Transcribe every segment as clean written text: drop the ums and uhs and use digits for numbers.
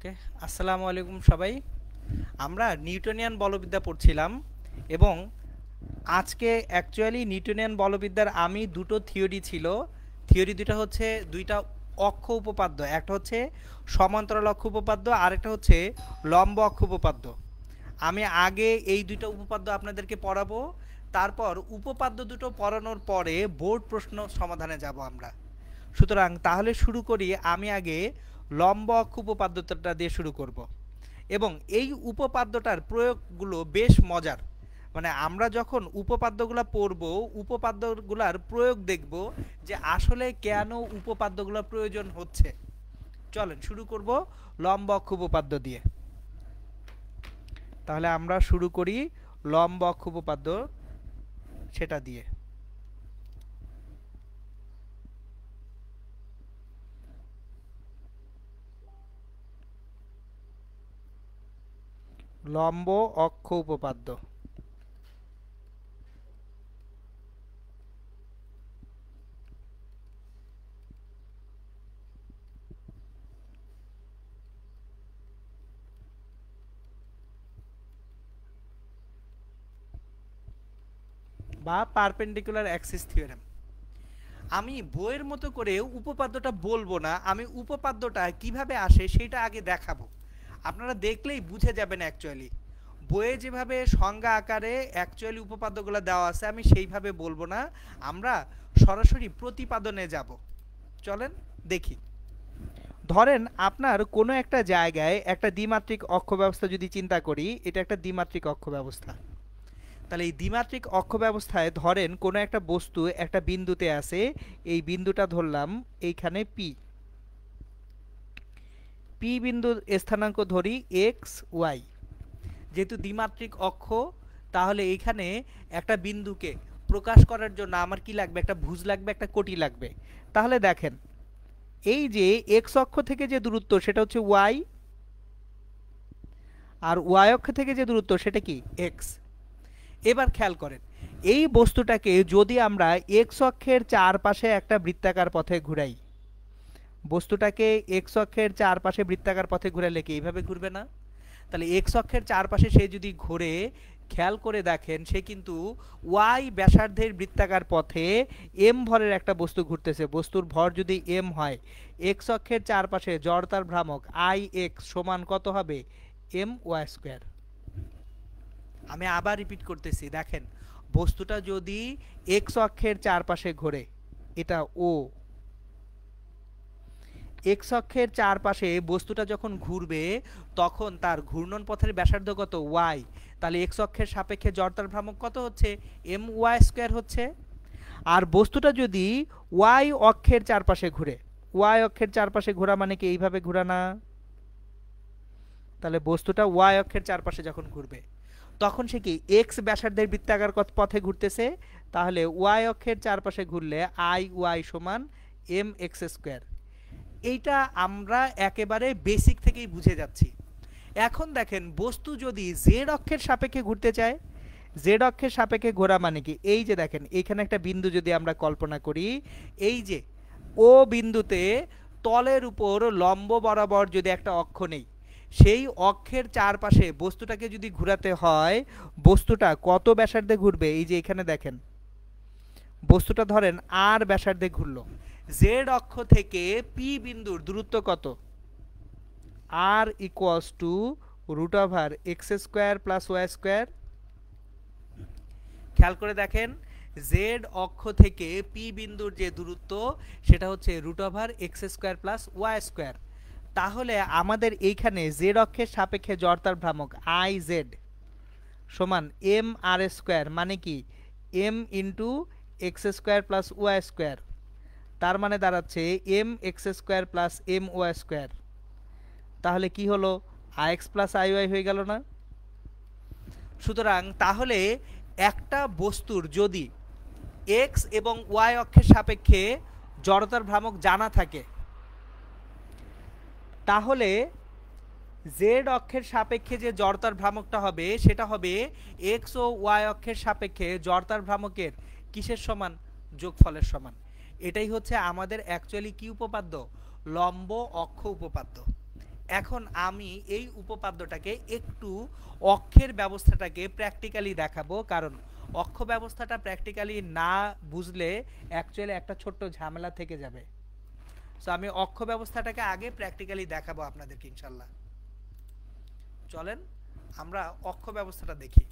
ওকে, আসসালামু আলাইকুম সবাই। আমরা নিউটনিয়ান বলবিদ্যা পড়ছিলাম এবং আজকে অ্যাকচুয়ালি নিউটনিয়ান বলবিদ্যার আমি দুটো থিওরি ছিল। থিওরি দুটো হচ্ছে দুইটা অক্ষ উপপাদ্য, একটা হচ্ছে সমান্তরাল অক্ষ উপপাদ্য আর একটা হচ্ছে লম্ব অক্ষ উপপাদ্য। আমি আগে এই দুটো উপপাদ্য আপনাদেরকে পড়াবো, তারপর উপপাদ্য দুটো পড়ানোর পরে বোর্ড প্রশ্ন সমাধানে যাব আমরা। সুতরাং তাহলে শুরু করি। আমি আগে লম্ব অক্ষ উপপাদ্যটা দিয়ে শুরু করব এবং এই উপপাদ্যটার প্রয়োগগুলো বেশ মজার। মানে আমরা যখন উপপাদ্যগুলো পড়ব, উপপাদ্যগুলোর প্রয়োগ দেখব যে আসলে কেন উপপাদ্যগুলোর প্রয়োজন হচ্ছে। চলেন শুরু করব লম্ব অক্ষ উপপাদ্য দিয়ে। তাহলে আমরা শুরু করি লম্ব অক্ষ উপপাদ্য সেটা দিয়ে। লম্ব অক্ষ উপপাদ্য। বা পারপেন্ডিকুলার অ্যাক্সিস থিওরেম। আমি বইয়ের মতো করে উপপাদ্যটা বলবো না, আমি উপপাদ্যটা কিভাবে আসে সেটা আগে দেখাবো। আপনারা দেখলেই বুঝে যাবেন। অ্যাকচুয়ালি বইয়ে যেভাবে সংজ্ঞা আকারে অ্যাকচুয়ালি উপপাদ্যগুলো দেওয়া আছে আমি সেইভাবে বলবো না, আমরা সরাসরি প্রতিপাদনে যাব। চলেন দেখি। ধরেন আপনার কোনো একটা জায়গায় একটা দ্বিমাত্রিক অক্ষ ব্যবস্থা যদি চিন্তা করি, এটা একটা দ্বিমাত্রিক অক্ষ ব্যবস্থা। তাহলে এই দ্বিমাত্রিক অক্ষ ব্যবস্থায় ধরেন কোনো একটা বস্তু একটা বিন্দুতে আছে, এই বিন্দুটা ধরলাম এইখানে পি। পি বিন্দুর স্থানাঙ্ক ধরি এক্স ওয়াই। যেহেতু দ্বিমাত্রিক অক্ষ, তাহলে এইখানে একটা বিন্দুকে প্রকাশ করার জন্য আমার কি লাগবে? একটা ভুজ লাগবে, একটা কোটি লাগবে। তাহলে দেখেন এই যে এক্স অক্ষ থেকে যে দূরত্ব সেটা হচ্ছে ওয়াই, আর ওয়াই অক্ষ থেকে যে দূরত্ব সেটা কি এক্স। এবার খেয়াল করেন, এই বস্তুটাকে যদি আমরা এক্স অক্ষের চারপাশে একটা বৃত্তাকার পথে ঘুরাই, বস্তুটাকে এক্স অক্ষের চারপাশে বৃত্তাকার পথে ঘুরালে কি এইভাবে ঘুরবে না? তাহলে এক্স অক্ষের চারপাশে সে যদি ঘুরে, খেয়াল করে দেখেন সে কিন্তু ওয়াই ব্যাসার্ধের বৃত্তাকার পথে এম ভরের একটা বস্তু ঘুরতেছে। বস্তুর ভর যদি এম হয়, এক্স অক্ষের চারপাশে জড়তার ভ্রামক আই এক্স সমান কত হবে? M y square. আমি আবার রিপিট করতেছি, দেখেন বস্তুটা যদি এক্স অক্ষের চারপাশে ঘোরে, এটা ও, এক্স অক্ষের চারপাশে বস্তুটা যখন ঘুরবে তখন তার ঘূর্ণন পথের ব্যাসার্ধ কত? ওয়াই। তাহলে এক্স অক্ষের সাপেক্ষে জড়তার ভ্রামক কত হচ্ছে? এম ওয়াই স্কোয়ার হচ্ছে। আর বস্তুটা যদি ওয়াই অক্ষের চারপাশে ঘুরে, ওয়াই অক্ষের চারপাশে ঘোরা মানে কি এইভাবে ঘোরা না? তাহলে বস্তুটা ওয়াই অক্ষের চারপাশে যখন ঘুরবে তখন সে কি এক্স ব্যাসার্ধের বৃত্তাকার পথে ঘুরতেছে। তাহলে ওয়াই অক্ষের চারপাশে ঘুরলে আই ওয়াই সমান এম এক্স স্কোয়ার। এইটা আমরা একেবারে বেসিক থেকেই বুঝে যাচ্ছি। এখন দেখেন বস্তু যদি জেড অক্ষের সাপেক্ষে ঘুরতে চায়, জেড অক্ষের সাপেক্ষে ঘোরা মানে কি? এই যে দেখেন এইখানে একটা বিন্দু যদি আমরা কল্পনা করি, এই যে ও বিন্দুতে তলের উপর লম্ব বরাবর যদি একটা অক্ষ নেই, সেই অক্ষের চারপাশে বস্তুটাকে যদি ঘোরাতে হয়, বস্তুটা কত ব্যাসার্ধে ঘুরবে? এই যে এখানে দেখেন বস্তুটা ধরেন আর ব্যাসার্ধে ঘুরলো। জেড অক্ষ থেকে পি বিন্দুর দূরত্ব কত? R equals to root over x square plus y square. খেয়াল করে দেখেন জেড অক্ষ থেকে পি বিন্দুর যে দূরত্ব সেটা হচ্ছে root over x square plus y square. তাহলে আমাদের এইখানে জেড অক্ষের সাপেক্ষে জড়তার ভ্রামক আই জেড সমান এম আর স্কোয়ার, মানে কি m into x square plus y square. তার মানে দাঁড়াচ্ছে m x square plus m y square. তাহলে কি হলো? I x plus I y হয়ে গেল না? সুতরাং তাহলে একটা বস্তুর যদি এক্স এবং ওয়াই অক্ষের সাপেক্ষে জড়তার ভ্রামক জানা থাকে, তাহলে জেড অক্ষের সাপেক্ষে যে জড়তার ভ্রামকটা হবে সেটা হবে এক্স ও ওয়াই অক্ষের সাপেক্ষে জড়তার ভ্রামকের কিসের সমান? যোগফলের সমান। এটাই হচ্ছে আমাদের অ্যাকচুয়ালি কি উপপাদ্য? লম্ব অক্ষ উপপাদ্য। এখন আমি এই উপপাদ্যটাকে একটু অক্ষের ব্যবস্থাটাকে প্র্যাকটিক্যালি দেখাবো, কারণ অক্ষ ব্যবস্থাটা প্র্যাকটিক্যালি না বুঝলে অ্যাকচুয়ালি একটা ছোট্ট ঝামেলা থেকে যাবে। সো আমি অক্ষ ব্যবস্থাটাকে আগে প্র্যাকটিক্যালি দেখাবো আপনাদেরকে ইনশাল্লাহ। চলেন আমরা অক্ষ ব্যবস্থাটা দেখি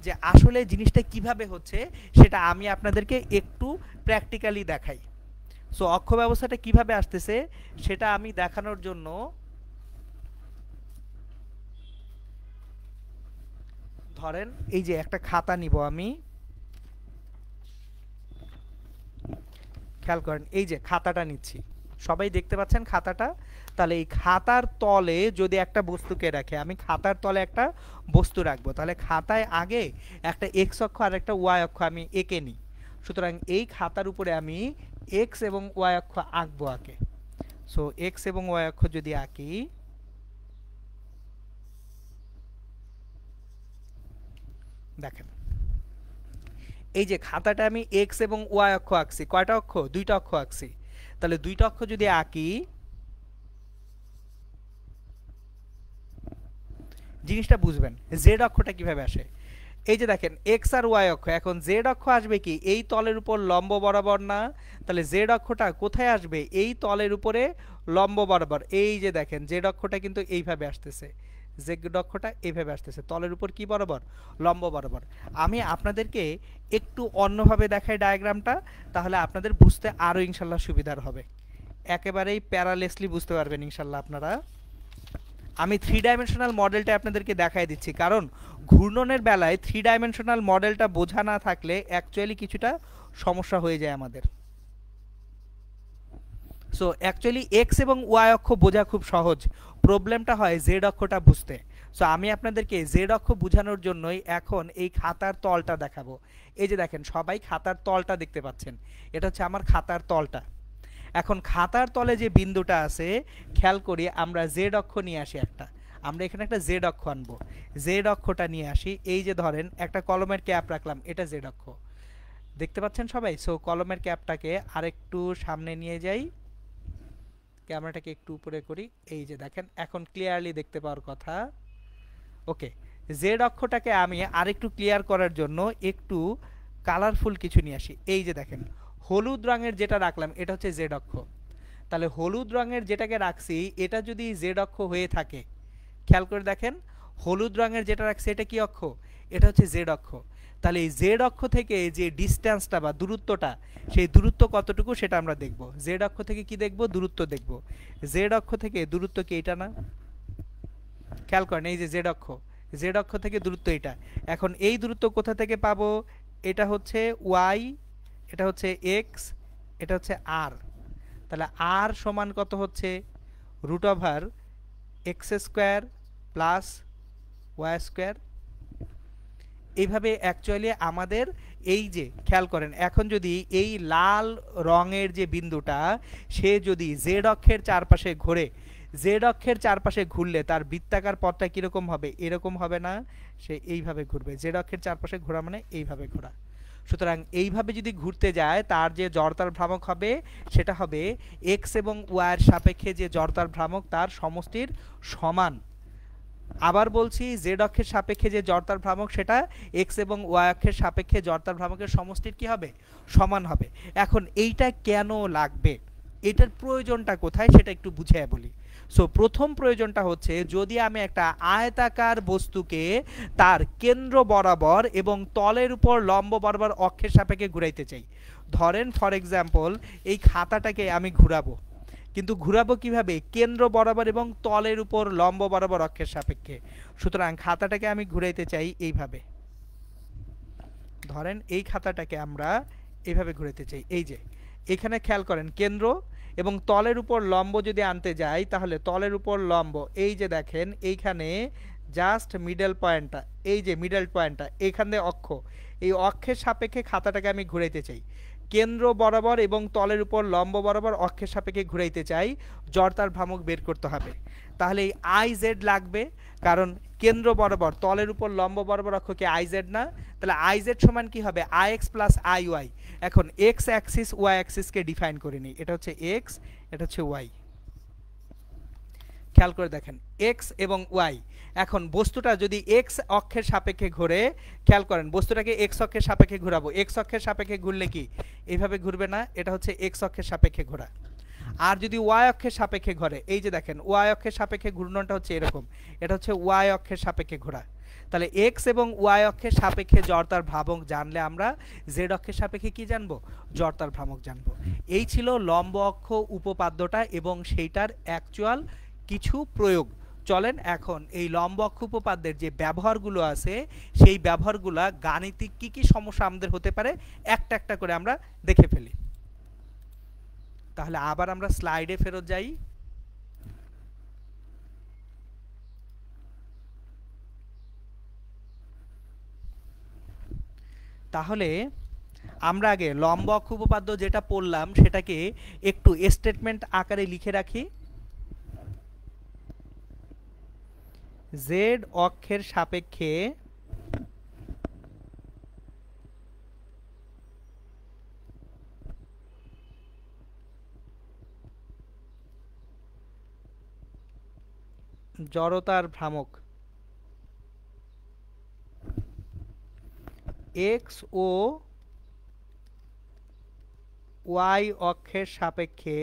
যে আসলে জিনিসটা কিভাবে হচ্ছে, সেটা আমি আপনাদেরকে একটু প্র্যাকটিক্যালি দেখাই। সো অক্ষ ব্যবস্থাটা কিভাবে আসতেছে সেটা আমি দেখানোর জন্য ধরেন এই যে একটা খাতা নিব আমি, খেয়াল করেন এই যে খাতাটা নিচ্ছি, সবাই দেখতে পাচ্ছেন খাতাটা। তাহলে এই খাতার তলে যদি একটা বস্তুকে রাখে, আমি খাতার তলে একটা বস্তু রাখবো, তাহলে খাতায় আগে একটা এক্স অক্ষ আর একটা ওয়াই অক্ষ আমি এঁকে নিই। সুতরাং এই খাতার উপরে আমি এক্স এবং ওয়াই অক্ষ আঁকবো আগে। সো এক্স এবং ওয়াই অক্ষ যদি আঁকি, দেখেন এই যে খাতাটা আমি এক্স এবং ওয়াই অক্ষ আঁকছি, কয়টা অক্ষ? দুইটা অক্ষ আঁকছি। তাহলে দুইটা অক্ষ যদি আঁকি, জিনিসটা বুঝবেন জেড অক্ষটা কিভাবে আসে। এই যে দেখেন এক্স আর ওয়াই অক্ষ, এখন জেড অক্ষ আসবে কি এই তলের উপর লম্ব বরাবর না? তাহলে জেড অক্ষটা কোথায় আসবে? এই তলের উপরে লম্ব বরাবর। এই যে দেখেন জেড অক্ষটা কিন্তু এইভাবে আসতেছে, জেড অক্ষটা এইভাবে আসতেছে তলের উপর কি বরাবর? লম্ব বরাবর। আমি আপনাদেরকে একটু অন্যভাবে দেখাই ডায়াগ্রামটা, তাহলে আপনাদের বুঝতে আরো ইনশাল্লাহ সুবিধার হবে। একেবারেই প্যারালেসলি বুঝতে পারবেন ইনশাল্লাহ আপনারা। আমি 3 ডাইমেনশনাল মডেলটা আপনাদেরকে দেখাই দিচ্ছি, কারণ ঘূর্ণনের বেলায় 3 ডাইমেনশনাল মডেলটা বোঝা না থাকলে অ্যাকচুয়ালি কিছুটা সমস্যা হয়ে যায় আমাদের। সো অ্যাকচুয়ালি এক্স এবং ওয়াই অক্ষ বোঝা খুব সহজ, প্রবলেমটা হয় জেড অক্ষটা বুঝতে। সো আমি আপনাদেরকে জেড অক্ষ বোঝানোর জন্যই এখন এই খাতার তলটা দেখাবো। এই যে দেখেন সবাই খাতার তলটা দেখতে পাচ্ছেন, এটা হচ্ছে আমার খাতার তলটা। এখন খাতার তলে যে বিন্দুটা আছে, খেয়াল করি আমরা জেড অক্ষ নিয়ে আসি একটা, আমরা এখানে একটা জেড অক্ষ আনবো, জেড অক্ষটা নিয়ে আসি। এই যে ধরেন একটা কলমের ক্যাপ রাখলাম, এটা জেড অক্ষ, দেখতে পাচ্ছেন সবাই। সো কলমের ক্যাপটাকে আরেকটু সামনে নিয়ে যাই, ক্যামেরাটাকে একটু উপরে করি, এই যে দেখেন এখন ক্লিয়ারলি দেখতে পাওয়ার কথা। ওকে, জেড অক্ষটাকে আমি আরেকটু ক্লিয়ার করার জন্য একটু কালারফুল কিছু নিয়ে আসি। এই যে দেখেন হলুদ রঙের যেটা রাখলাম এটা হচ্ছে জেড অক্ষ। তাহলে হলুদ রঙের যেটাকে রাখছি এটা যদি জেড অক্ষ হয়ে থাকে, খেয়াল করে দেখেন হলুদ রঙের যেটা রাখছি এটা কি অক্ষ? এটা হচ্ছে জেড অক্ষ। তাহলে এই জেড অক্ষ থেকে যে ডিস্টেন্সটা বা দূরত্বটা, সেই দূরত্ব কতটুকু সেটা আমরা দেখব। জেড অক্ষ থেকে কি দেখব? দূরত্ব দেখব। জেড অক্ষ থেকে দূরত্ব কি এটা না? খেয়াল করেন এই যে জেড অক্ষ, জেড অক্ষ থেকে দূরত্ব এটা। এখন এই দূরত্ব কোথা থেকে পাবো? এটা হচ্ছে ওয়াই, এটা হচ্ছে এক্স, এটা হচ্ছে আর। তাহলে আর সমান কত হচ্ছে? Root over x square plus y square. এইভাবে অ্যাকচুয়ালি আমাদের এই যে খেয়াল করেন এখন যদি এই লাল রঙের যে বিন্দুটা সে যদি জেড অক্ষের চারপাশে ঘোরে, জেড অক্ষের চারপাশে ঘুরলে তার বৃত্তাকার পথটা কিরকম হবে? এরকম হবে না, সে এইভাবে ঘুরবে। জেড অক্ষের চারপাশে ঘোরা মানে এইভাবে ঘোরা। সুতরাং এইভাবে যদি ঘুরতে যায় তার যে জড়তার ভ্রামক হবে সেটা হবে এক্স এবং ওয়াইয়ের সাপেক্ষে যে জড়তার ভ্রামক তার সমষ্টির সমান। আবার বলছি জেড অক্ষের সাপেক্ষে যে জড়তার ভ্রামক সেটা এক্স এবং ওয়াই অক্ষের সাপেক্ষে জড়তার ভ্রামকের সমষ্টির কি হবে? সমান হবে। এখন এইটা কেন লাগবে, এটার প্রয়োজনটা কোথায় সেটা একটু বুঝিয়ে বলি। সো প্রথম প্রয়োজনটা হচ্ছে যদি আমি একটা আয়তাকার বস্তুকে তার কেন্দ্র বরাবর এবং তলের উপর লম্ব বরাবর অক্ষের সাপেক্ষে ঘুরাইতে চাই, ধরেন ফর এক্সাম্পল এই খাতাটাকে আমি ঘুরাবো, কিন্তু ঘুরাবো কিভাবে? কেন্দ্র বরাবর এবং তলের উপর লম্ব বরাবর অক্ষের সাপেক্ষে। সুতরাং খাতাটাকে আমি ঘুরাইতে চাই এইভাবে, ধরেন এই খাতাটাকে আমরা এইভাবে ঘুরাইতে চাই। এই যে এখানে খেয়াল করেন কেন্দ্র এবং তলের উপর লম্ব যদি আনতে যাই তাহলে তলের উপর লম্ব, এই যে দেখেন এইখানে জাস্ট মিডল পয়েন্টটা, এই যে মিডল পয়েন্টটা এখানে অক্ষ, এই অক্ষের সাপেক্ষে খাতাটাকে আমি ঘুরাইতে চাই। কেন্দ্র বরাবর এবং তলের উপর লম্ব বরাবর অক্ষের সাপেক্ষে ঘুরাইতে চাই, জড়তার ভ্রামক বের করতে হবে। তাহলে এই আই জেড লাগবে, কারণ কেন্দ্র বরাবর তলের উপর লম্ব বরাবর অক্ষকে আই জেড না, তাহলে আই জেড সমান কি হবে? I x plus I y. এখন এক্স অ্যাক্সিস ওয়াই অ্যাক্সিসকে ডিফাইন করে নিই, এটা হচ্ছে এক্স, এটা হচ্ছে ওয়াই। খেয়াল করে দেখেন এক্স এবং ওয়াই, এখন বস্তুটা যদি এক্স অক্ষের সাপেক্ষে ঘোরে, খেয়াল করেন বস্তুটাকে এক্স অক্ষের সাপেক্ষে ঘোরাবো, এক্স অক্ষের সাপেক্ষে ঘুরলে কি এইভাবে ঘুরবে না, এটা হচ্ছে এক্স অক্ষের সাপেক্ষে ঘোরা। আর যদি ওয়াই অক্ষের সাপেক্ষে ঘোরে, এই যে দেখেন ওয়াই অক্ষের সাপেক্ষে ঘূর্ণনটা হচ্ছে এরকম, এটা হচ্ছে ওয়াই অক্ষের সাপেক্ষে ঘোরা। তাহলে এক্স এবং ওয়াই অক্ষের সাপেক্ষে জড়তার ভ্রামক জানলে আমরা জেড অক্ষের সাপেক্ষে কি জানবো, জড়তার ভ্রামক জানবো। এই ছিল লম্ব অক্ষ উপপাদ্যটা এবং সেইটার অ্যাকচুয়াল কিছু প্রয়োগ। চলেন এখন এই লম্ব অক্ষ উপপাদ্যের যে ব্যবহারগুলো আছে সেই ব্যবহারগুলা গাণিতিক কি কি সমস্যা আমাদের হতে পারে একটা একটা করে আমরা দেখে ফেলি। তাহলে আবার আমরা স্লাইডে ফেরত যাই। তাহলে আমরা আগে লম্ব অক্ষ উপপাদ্য যেটা পড়লাম সেটাকে একটু স্টেটমেন্ট আকারে লিখে রাখি। জেড অক্ষের সাপেক্ষে জড়তার ভ্রামক এক্স ও ওয়াই অক্ষের সাপেক্ষে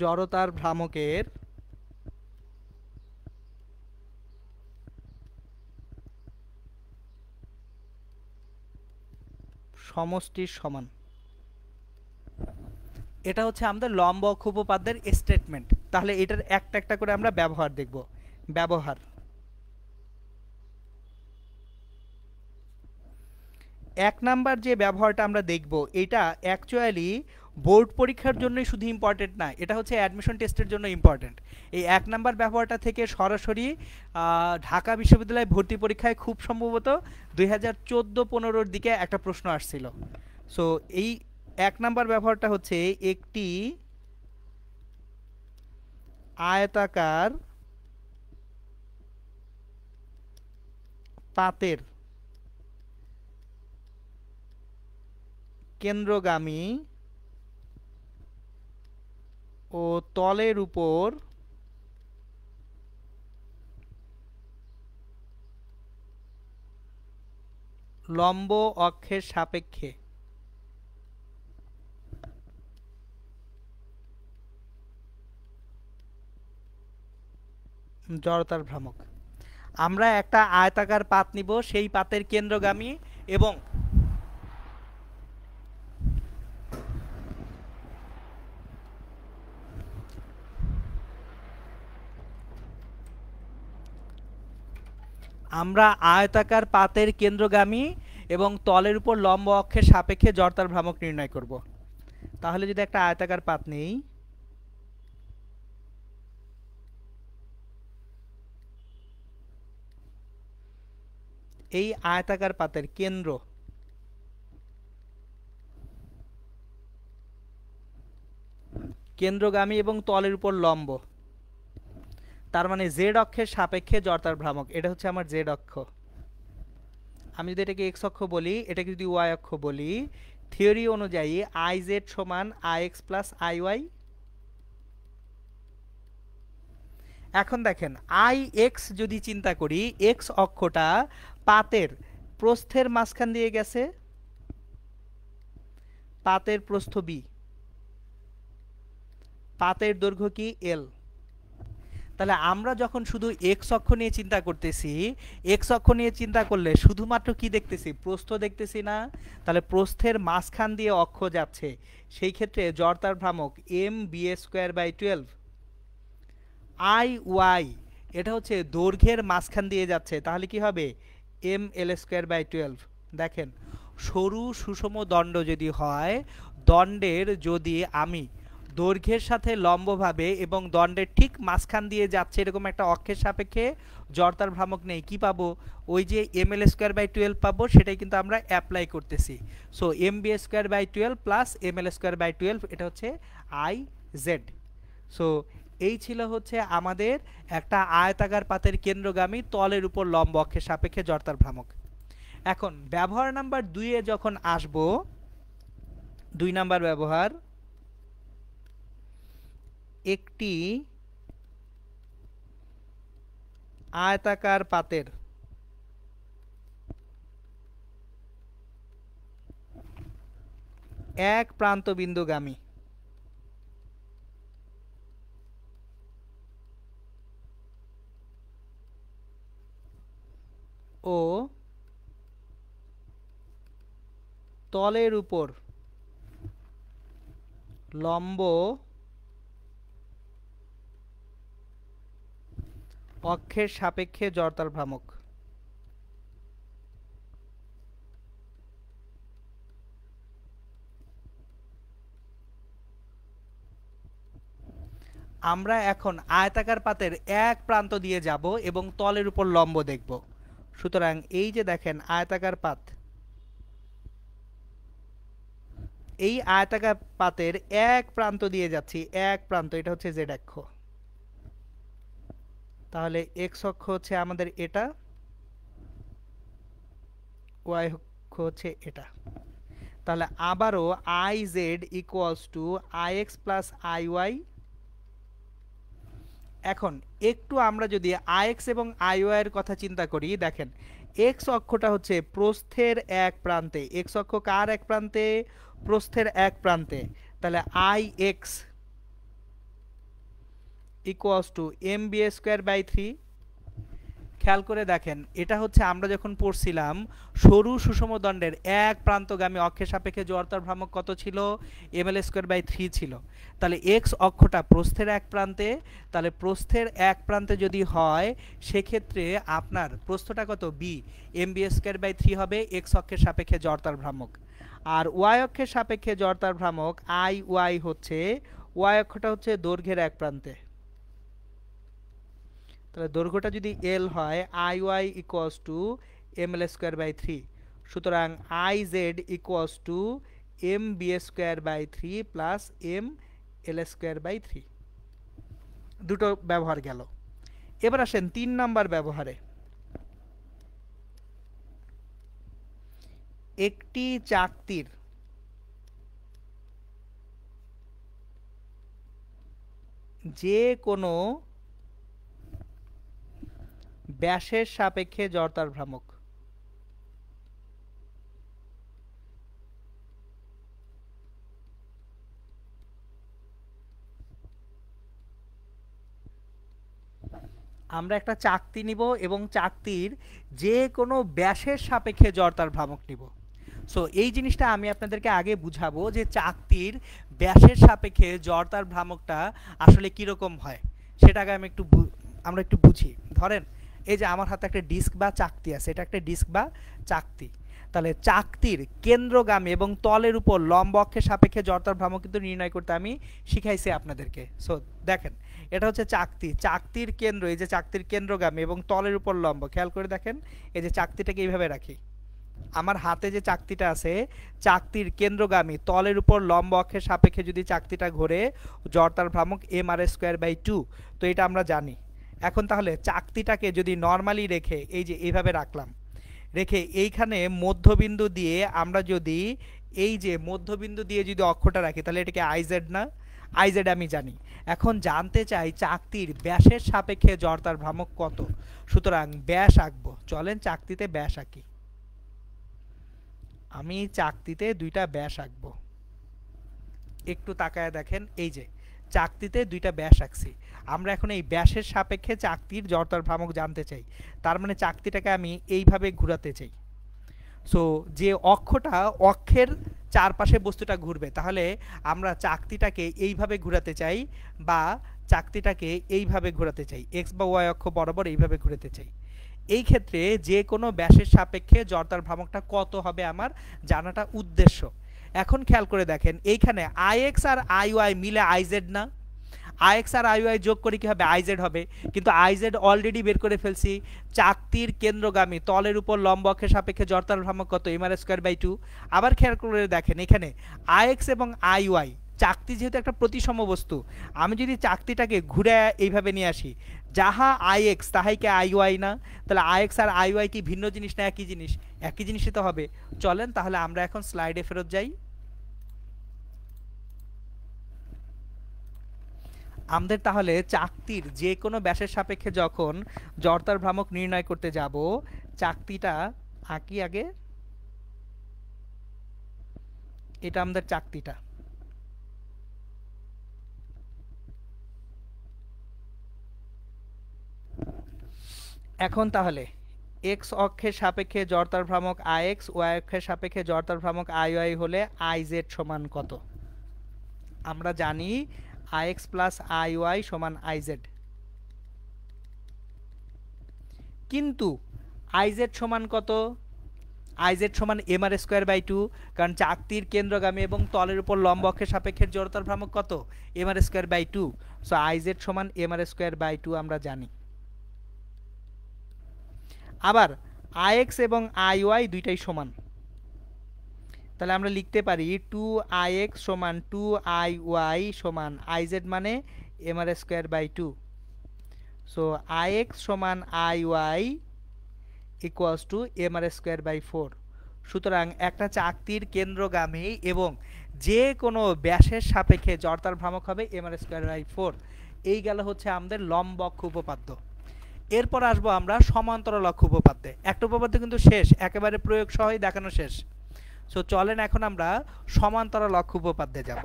জড়তার ভ্রামকের সমষ্টির সমান। এটা হচ্ছে আমাদের লম্ব অক্ষ উপপাদ্যের স্টেটমেন্ট। তাহলে এটার একটা একটা করে আমরা ব্যবহার দেখব। ব্যবহার, এক নাম্বার যে ব্যবহারটা আমরা দেখব এটা অ্যাকচুয়ালি বোর্ড পরীক্ষার জন্যই শুধু ইম্পর্টেন্ট না, এটা হচ্ছে অ্যাডমিশন টেস্টের জন্য ইম্পর্টেন্ট। এই এক নাম্বার ব্যবহারটা থেকে সরাসরি ঢাকা বিশ্ববিদ্যালয় ভর্তি পরীক্ষায় খুব সম্ভবত 2014-15 দিকে একটা প্রশ্ন আসছিল। সো এই এক নাম্বার ব্যবহারটা হচ্ছে একটি আয়তাকার পাতের কেন্দ্রগামী ও তলের উপর লম্ব অক্ষের সাপেক্ষে জড়তার ভ্রামক। আমরা একটা আয়তাকার পাত নিব, সেই পাতের কেন্দ্রগামী এবং আমরা আয়তাকার পাতের কেন্দ্রগামী এবং তলের উপর লম্ব অক্ষের সাপেক্ষে জড়তার ভ্রামক নির্ণয় করব। তাহলে যদি একটা আয়তাকার পাত নেই, এই আয়তাকার পাতের কেন্দ্রগামী এবং তলের উপর লম্ব, তার মানে জেড অক্ষের সাপেক্ষে জড়তার ভ্রামক। এটা হচ্ছে আমার জেড অক্ষ। আমি যদি এটাকে এক্স অক্ষ বলি, এটাকে যদি ওয়াই অক্ষ বলি, থিওরি অনুযায়ী আই জেড সমান I x plus I y. এখন দেখেন আই এক্স যদি চিন্তা করি, এক্স অক্ষটা পাতের প্রস্থের মাঝখান দিয়ে গেছে, পাতের প্রস্থ বি, পাতের দৈর্ঘ্য কি এল। তাহলে আমরা যখন শুধু এক্স অক্ষ নিয়ে চিন্তা করতেছি, এক্স অক্ষ নিয়ে চিন্তা করলে শুধুমাত্র কি দেখতেছি, প্রস্থ দেখতেছি না। তাহলে প্রস্থের মাঝখান দিয়ে অক্ষ যাচ্ছে, সেই ক্ষেত্রে জড়তার ভ্রামক m b square by 12। I y এটা হচ্ছে দৈর্ঘ্যের মাঝখান দিয়ে যাচ্ছে, তাহলে কি হবে এম এল স্কোয়ার বাই 12। দেখেন সরু সুষম দণ্ড যদি হয়, দণ্ডের যদি আমি দৈর্ঘ্যের সাথে লম্বভাবে এবং দণ্ডের ঠিক মাঝখান দিয়ে যাচ্ছে এরকম একটা অক্ষের সাপেক্ষে জড়তার ভ্রামক নেই, কি পাবো, ওই যে এম এল স্কোয়ার বাই 12 পাবো, সেটাই কিন্তু আমরা অ্যাপ্লাই করতেছি। So m b square by 12 plus m l square by 12, এটা হচ্ছে আই জেড। সো এই ছিল হচ্ছে আমাদের একটা আয়তাকার পাতের কেন্দ্রগামী তলের উপর লম্ব অক্ষের সাপেক্ষে জড়তার ভ্রামক। এখন ব্যবহার নাম্বার 2 এ যখন আসবো, 2 নাম্বার ব্যবহার, একটি আয়তাকার পাতের এক প্রান্ত বিন্দুগামী ও তলের উপর লম্ব অক্ষের সাপেক্ষে জড়তার ভ্রামক। আমরা এখন আয়তাকার পাতের এক প্রান্ত দিয়ে যাব এবং তলের উপর লম্ব দেখব। সুতরাং এই যে দেখেন আয়তাকার পাত, এই আয়তাকার পাতের এক প্রান্ত দিয়ে যাচ্ছি, এক প্রান্ত, এটা হচ্ছে জেড অক্ষ। তাহলে এক্স অক্ষ হচ্ছে আমাদের এটা, ওয়াই অক্ষ হচ্ছে এটা। তাহলে আবারও I z equals to I x plus I y. এখন একটু আমরা যদি আই এক্স এবং আই ওয়াই এর কথা চিন্তা করি, দেখেন এক্স অক্ষটা হচ্ছে প্রস্থের এক প্রান্তে, এক্স অক্ষ কার এক প্রান্তে? প্রস্থের এক প্রান্তে। তাহলে I x equals to m b square by 3। খেয়াল করে দেখেন এটা হচ্ছে আমরা যখন পড়ছিলাম সরু সুষম দণ্ডের এক প্রান্তগামী অক্ষের সাপেক্ষে জড়তার ভ্রামক কত ছিল? এম এল স্কোয়ার বাই 3 ছিল। তাহলে এক্স অক্ষটা প্রস্থের এক প্রান্তে, তাহলে প্রস্থের এক প্রান্তে যদি হয় সেক্ষেত্রে আপনার প্রস্থটা কত? B, m b square by 3 হবে এক্স অক্ষের সাপেক্ষে জড়তার ভ্রামক। আর ওয়াই অক্ষের সাপেক্ষে জড়তার ভ্রামক আই ওয়াই হচ্ছে, ওয়াই অক্ষটা হচ্ছে দৈর্ঘ্যের এক প্রান্তে। তাহলে দৈর্ঘ্যটা যদি এল হয় I y equals to m l square by 3। সুতরাং I z equals to m b square by 3 plus m l square by 3। দুটো ব্যবহার গেল। এবার আসেন 3 নাম্বার ব্যবহারে। একটি চাকতির যে কোনো ব্যাসের সাপেক্ষে জড়তার ভ্রামক। আমরা একটা চাকতি নিব এবং চাকতির যে কোনো ব্যাসের সাপেক্ষে জড়তার ভ্রামক নিব। সো এই জিনিসটা আমি আপনাদেরকে আগে বুঝাবো যে চাকতির ব্যাসের সাপেক্ষে জড়তার ভ্রামকটা আসলে কিরকম হয়, সেটাকে আমি আমরা একটু বুঝি। ধরেন এই যে আমার হাতে একটা ডিস্ক বা চাকতি আছে, এটা একটা ডিস্ক বা চাকতি। তাহলে চাকতির কেন্দ্রগামী এবং তলের উপর লম্ব অক্ষের সাপেক্ষে জড়তার ভ্রামক কিন্তু নির্ণয় করতে আমি শিখাইছি আপনাদেরকে। সো দেখেন এটা হচ্ছে চাকতি, চাকতির কেন্দ্র, এই যে চাকতির কেন্দ্রগামী এবং তলের উপর লম্ব। খেয়াল করে দেখেন এই যে চাকতিটাকে এইভাবে রাখি, আমার হাতে যে চাকতিটা আছে চাকতির কেন্দ্রগামী তলের উপর লম্ব অক্ষের সাপেক্ষে যদি চাকতিটা ঘোরে জড়তার ভ্রামক এম আর স্কোয়ার বাই 2। তো এটা আমরা জানি। এখন তাহলে চাকতিটাকে যদি নর্মালি রেখে এই যে এইভাবে রাখলাম, রেখে এইখানে মধ্যবিন্দু দিয়ে আমরা যদি এই যে মধ্যবিন্দু দিয়ে যদি অক্ষটা রাখি তাহলে এটাকে আইজেড না? আইজেড আমি জানি। এখন জানতে চাই চাকতির ব্যাসের সাপেক্ষে জড়তার ভ্রামক কত। সুতরাং ব্যাস আঁকবো, চলেন চাকতিতে ব্যাস আঁকি। আমি চাকতিতে দুইটা ব্যাস আঁকবো, একটু তাকায় দেখেন এই যে চাকতিতে দুইটা ব্যাস আঁকছি। আমরা এখন এই ব্যাসের সাপেক্ষে চাকতির জড়তার ভ্রামক জানতে চাই, তার মানে চাকতিটাকে আমি এইভাবে ঘুরাতে চাই। সো যে অক্ষটা অক্ষের চারপাশে বস্তুটা ঘুরবে, তাহলে আমরা চাকতিটাকে এইভাবে ঘুরাতে চাই বা চাকতিটাকে এইভাবে ঘোরাতে চাই, এক্স বা ওয়াই অক্ষ বরাবর এইভাবে ঘুরাতে চাই। এই ক্ষেত্রে যে কোনো ব্যাসের সাপেক্ষে জড়তার ভ্রামকটা কত হবে আমার জানাটা উদ্দেশ্য। এখন খেয়াল করে দেখেন এইখানে আই এক্স আর আই ওয়াই মিলে আইজেড না? আই এক্স আর আই ওয়াই যোগ করে কি হবে? আইজেড হবে। কিন্তু আইজেড অলরেডি বের করে ফেলছি। চাকতির কেন্দ্রগামী তলের উপর লম্ব অক্ষের সাপেক্ষে জড়তার ভ্রামক কত? M r square by 2। আবার খেয়াল করে দেখেন এখানে আই এক্স এবং আই ওয়াই, চাকতি যেহেতু একটা প্রতিসম বস্তু, আমি যদি চাকতিটাকে ঘুরে এইভাবে নিয়ে আসি, যাহা আই এক্স তাহাই কি আই ওয়াই না? তাহলে আই এক্স আর আই ওয়াই কি ভিন্ন জিনিস না একই জিনিস? একই জিনিসই তো হবে। চলেন তাহলে আমরা এখন স্লাইডে ফেরত যাই। আমাদের তাহলে চাকতির যে কোনো ব্যাসের সাপেক্ষে যখন জড়তার ভ্রামক নির্ণয় করতে যাব, চাকতিটা আঁকি আগে। এটা আমাদের চাকতিটা। এখন তাহলে এক্স অক্ষের সাপেক্ষে জড়তার ভ্রামক ax, ওয়াই অক্ষের সাপেক্ষে জড়তার ভ্রামক iy হলে iz সমান কত? আমরা জানি ax প্লাস iy সমান iz, কিন্তু iz সমান কত? iz সমান mr স্কয়ার বাই 2, কারণ চাকতির কেন্দ্রগামী এবং তলের উপর লম্ব অক্ষের সাপেক্ষে জড়তার ভ্রামক কত? mr square by 2। So iz সমান mr স্কয়ার বাই 2 আমরা জানি। আবার ax এবং iy দুইটাই সমান, তাহলে আমরা লিখতে পারি 2ix সমান 2iy সমান iz মানে mr square by 2। So ix সমান iy equals to mr square by 4। সুতরাং একটা চাকতির কেন্দ্রগামী এবং যে কোনো ব্যাসের সাপেক্ষে জড়তার ভ্রামক হবে mr স্কয়ার বাই 4। এই গেল হচ্ছে আমাদের লম্ব অক্ষ উপপাদ্য। এরপর আসবো আমরা সমান্তরাল অক্ষ উপপাদ্যে। একটা উপপাদ্য কিন্তু শেষ, একেবারে প্রয়োগ সহই দেখানো শেষ। সো চলেন এখন আমরা সমান্তরাল অক্ষ উপপাদ্যে যাব।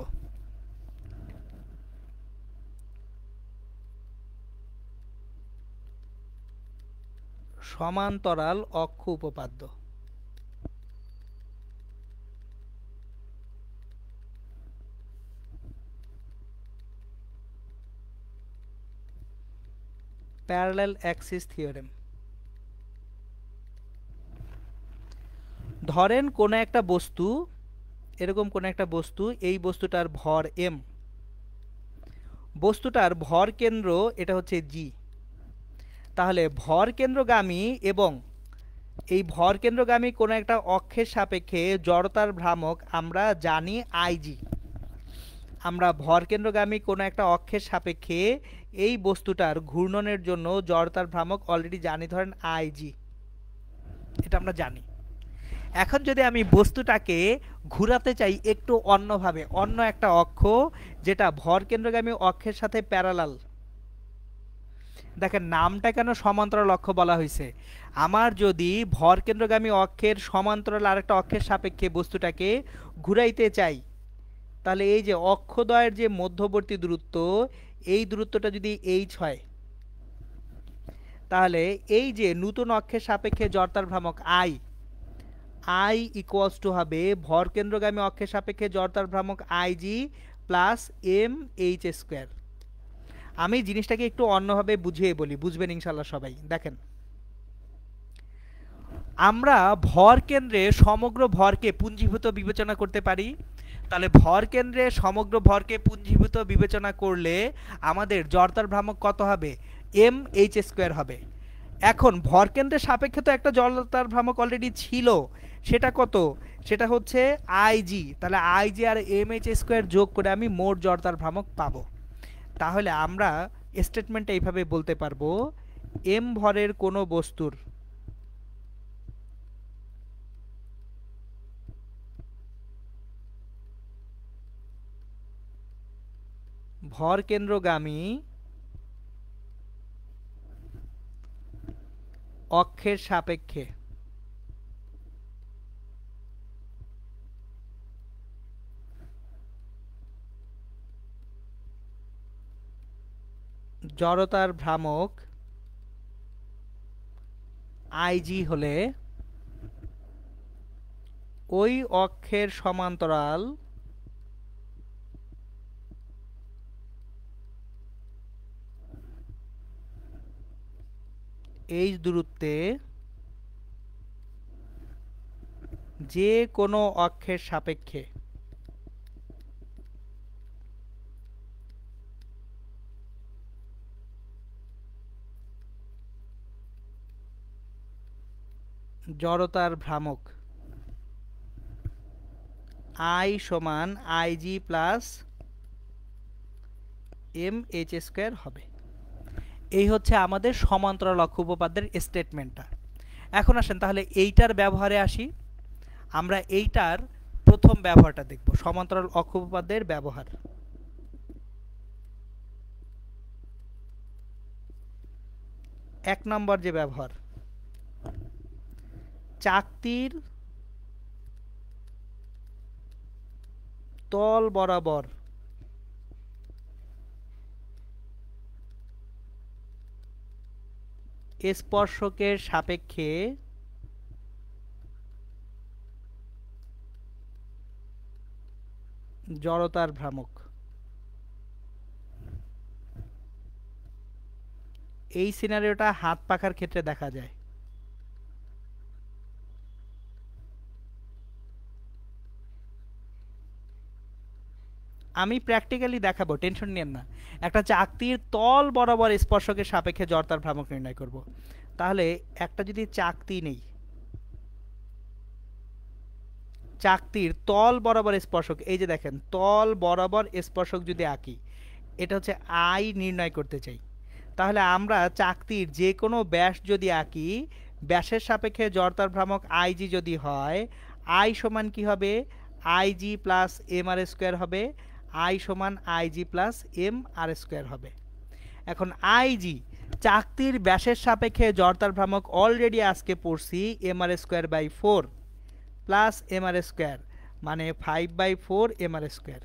সমান্তরাল অক্ষ উপপাদ্য। Parallel Axis theorem. ধরেন কোন একটা বস্তু, এরকম কোন একটা বস্তু, এই বস্তুটার ভর m, বস্তুটার ভর কেন্দ্র এটা হচ্ছে g। তাহলে ভর কেন্দ্রগামী এবং এই ভর কেন্দ্রগামী কোন একটা অক্ষের সাপেক্ষে জড়তার ভ্রামক আমরা জানি ig। আমরা ভর কেন্দ্রগামী কোন একটা অক্ষের সাপেক্ষে এই বস্তুটার ঘূর্ণনের জন্য জড়তার ভ্রামক অলরেডি জানি, ধরেন ig, এটা আমরা জানি। এখন যদি আমি বস্তুটাকে ঘুরাতে চাই একটু অন্যভাবে, অন্য একটা অক্ষ যেটা ভর কেন্দ্রগামী অক্ষের সাথে প্যারালাল, দেখেন নামটা কেন সমান্তরাল অক্ষ বলা হয়েছে। আমার যদি ভর কেন্দ্রগামী অক্ষের সমান্তরাল আরেকটা অক্ষের সাপেক্ষে বস্তুটাকে ঘুরাইতে চাই, তাহলে এই যে অক্ষদ্বয়ের যে মধ্যবর্তী দূরত্ব, এই দূরত্বটা যদি h হয়, তাহলে এই যে নতুন অক্ষের সাপেক্ষে জড়তার ভ্রামক i ইকুয়ালস টু হবে ভর কেন্দ্রগামী অক্ষের সাপেক্ষে জড়তার ভ্রামক ig প্লাস mh স্কয়ার। আমি জিনিসটাকে একটু অন্যভাবে বুঝিয়ে বলি, বুঝবেন ইনশাল্লাহ সবাই। দেখেন, আমরা ভর কেন্দ্রে সমগ্র ভরকে পুঞ্জীভূত বিবেচনা করতে পারি। তাহলে ভর কেন্দ্রে সমগ্র ভরকে পুঞ্জীভূত বিবেচনা করলে আমাদের জড়তার ভ্রামক কত হবে? mh স্কয়ার হবে। এখন ভর কেন্দ্রের সাপেক্ষে তো একটা জড়তার ভ্রামক অলরেডি ছিল, সেটা কত? সেটা হচ্ছে ig। তাহলে ig আর mh স্কয়ার যোগ করে আমি মোট জড়তার ভ্রামক পাবো। তাহলে আমরা স্টেটমেন্টটা এইভাবে বলতে পারবো, m ভরের কোনো বস্তুর ভর কেন্দ্রগামী অক্ষের সাপেক্ষে জড়তার ভ্রামক ig হলে ওই অক্ষের সমান্তরাল h দূরত্বে যে কোনো অক্ষের সাপেক্ষে জড়তার ভ্রামক i সমান ig প্লাস mh স্কয়ার হবে। এই হচ্ছে আমাদের সমান্তরাল অক্ষ উপপাদ্যের স্টেটমেন্টটা। এখন আসেন তাহলে এইটার ব্যবহারে আসি। আমরা এইটার প্রথম ব্যবহারটা দেখব, সমান্তরাল অক্ষ উপপাদ্যের ব্যবহার। এক নম্বর যে ব্যবহার, চাকতির তল বরাবর স্পর্শকের সাপেক্ষে জড়তার ভ্রামক। এই সিনারিওটা হাত পাখার ক্ষেত্রে দেখা যায়। আমি প্র্যাকটিক্যালি দেখাবো, টেনশন নিয়েন না। একটা চাকতির তল বরাবর স্পর্শকের সাপেক্ষে জড়তার ভ্রামক নির্ণয় করব। তাহলে একটা যদি চাকতি নেই, চাকতির তল বরাবর স্পর্শক, এই যে দেখেন তল বরাবর স্পর্শক যদি আঁকি, এটা হচ্ছে আই নির্ণয় করতে চাই। তাহলে আমরা চাকতির যে কোনো ব্যাস যদি আঁকি, ব্যাসের সাপেক্ষে জড়তার ভ্রামক আইজি যদি হয়, আই সমান কি হবে, IG plus m r square হবে। আই সমান IG plus m r square হবে। এখন আইজি চাকতির ব্যাসের সাপেক্ষে জড়তার ভ্রামক অলরেডি আজকে পড়ছি, m r square by 4 plus m r square, মানে 5/4 এম আর স্কোয়ার।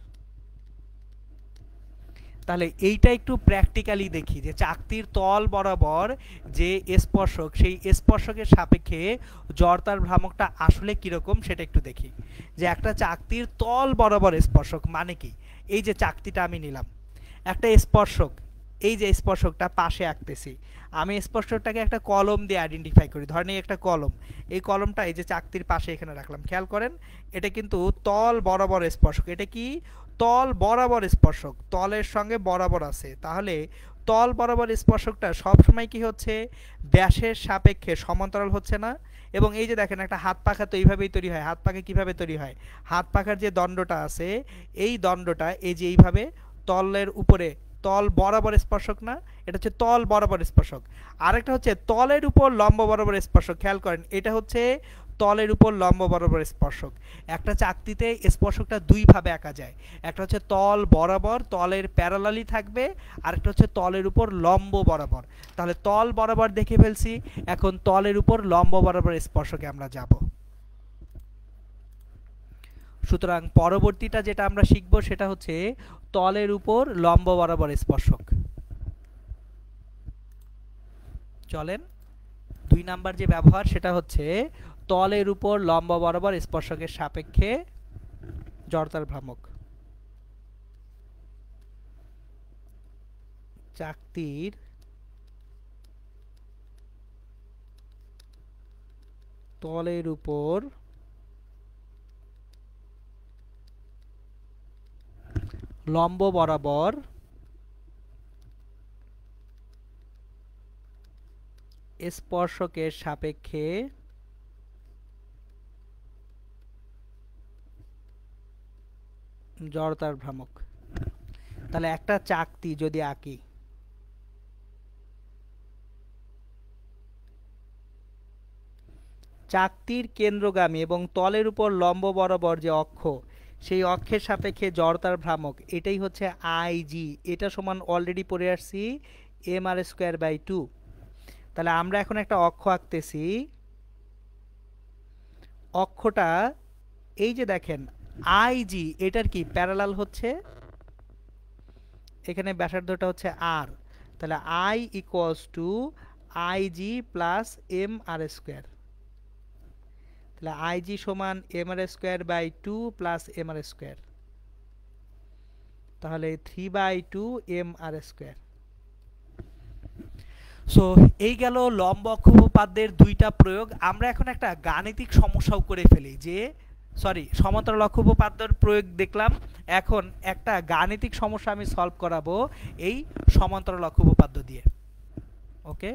তাহলে এইটা একটু প্র্যাকটিক্যালি দেখি যে চাকতির তল বরাবর যে স্পর্শক, সেই স্পর্শকের সাপেক্ষে জড়তার ভ্রামকটা আসলে কীরকম সেটা একটু দেখি। যে একটা চাকতির তল বরাবর স্পর্শক মানে কি, এই যে চাকতিটা আমি নিলাম, একটা স্পর্শক, এই যে স্পর্শকটা পাশে আঁকতেছি, আমি স্পর্শকটাকে একটা কলম দিয়ে আইডেন্টিফাই করি। ধরেন এই একটা কলম, এই কলমটা এই যে চাকতির পাশে এখানে রাখলাম, খেয়াল করেন এটা কিন্তু তল বরাবর স্পর্শক। এটা কি তল বরাবর স্পর্শক, তলের সঙ্গে বরাবর আছে। তাহলে তল বরাবর স্পর্শকটা সবসময় কি হচ্ছে, ব্যাসের সাপেক্ষে সমান্তরাল হচ্ছে না। এবং এই যে দেখেন একটা হাত পাখা তো এইভাবেই তৈরি হয়। হাত পাখা কিভাবে তৈরি হয়, হাত পাখার যে দণ্ডটা আছে, এই দণ্ডটা এই যে এইভাবে তলের উপরে, তল বরাবর স্পর্শক না, এটা হচ্ছে তল বরাবর স্পর্শক। আরেকটা হচ্ছে তলের উপর লম্ব বরাবর স্পর্শক। খেয়াল করেন এটা হচ্ছে তলের উপর লম্ব বরাবর স্পর্শক। একটা চাকতিতে স্পর্শকটা দুই ভাবে আঁকা যায়, একটা হচ্ছে তল বরাবর, তলের প্যারালালি থাকবে, আরেকটা হচ্ছে তলের উপর লম্ব বরাবর। তাহলে তল বরাবর দেখে ফেলছি, এখন তলের উপর লম্ব বরাবর স্পর্শকে আমরা যাব। সুতরাং পরবর্তীটা যেটা আমরা শিখব সেটা হচ্ছে তলের উপর লম্ব বরাবর স্পর্শক। চলেন 2 নাম্বার যে ব্যবহার সেটা হচ্ছে তলের উপর লম্ব বরাবর স্পর্শকের সাপেক্ষে জড়তার ভ্রামক। চাকতির তলের উপর লম্ব বরাবর স্পর্শকের সাপেক্ষে জড়তার ভ্রামক। তাহলে একটা চাকতি যদি আঁকি, চাকতির কেন্দ্রগামী এবং তলের উপর লম্ব বরাবর যে অক্ষ, সেই অক্ষের সাপেক্ষে জড়তার ভ্রামক, এটাই হচ্ছে আইজি। এটা সমান অলরেডি পড়ে আসছি এম আর স্কোয়ার বাই 2। তাহলে আমরা এখন একটা অক্ষ আঁকতেছি, অক্ষটা এই যে দেখেন আইজি, এটার কি প্যারালাল হচ্ছে, এখানে ব্যাসার্ধটা হচ্ছে আর। তাহলে I equals to I G plus m r square. তাহলে আইজি সমান m r square by 2 plus m r square, তাহলে 3/2 এম আর স্কোয়ার। সো এই গেল লম্ব অক্ষ উপপাদ্যের দুইটা প্রয়োগ। আমরা এখন একটা গাণিতিক সমস্যাও করে ফেলি, যে সমান্তরাল অক্ষ উপপাদ্যের প্রয়োগ দেখলাম, এখন একটা গাণিতিক সমস্যা আমি সলভ করাবো এই সমান্তরাল অক্ষ উপপাদ্য দিয়ে। ওকে,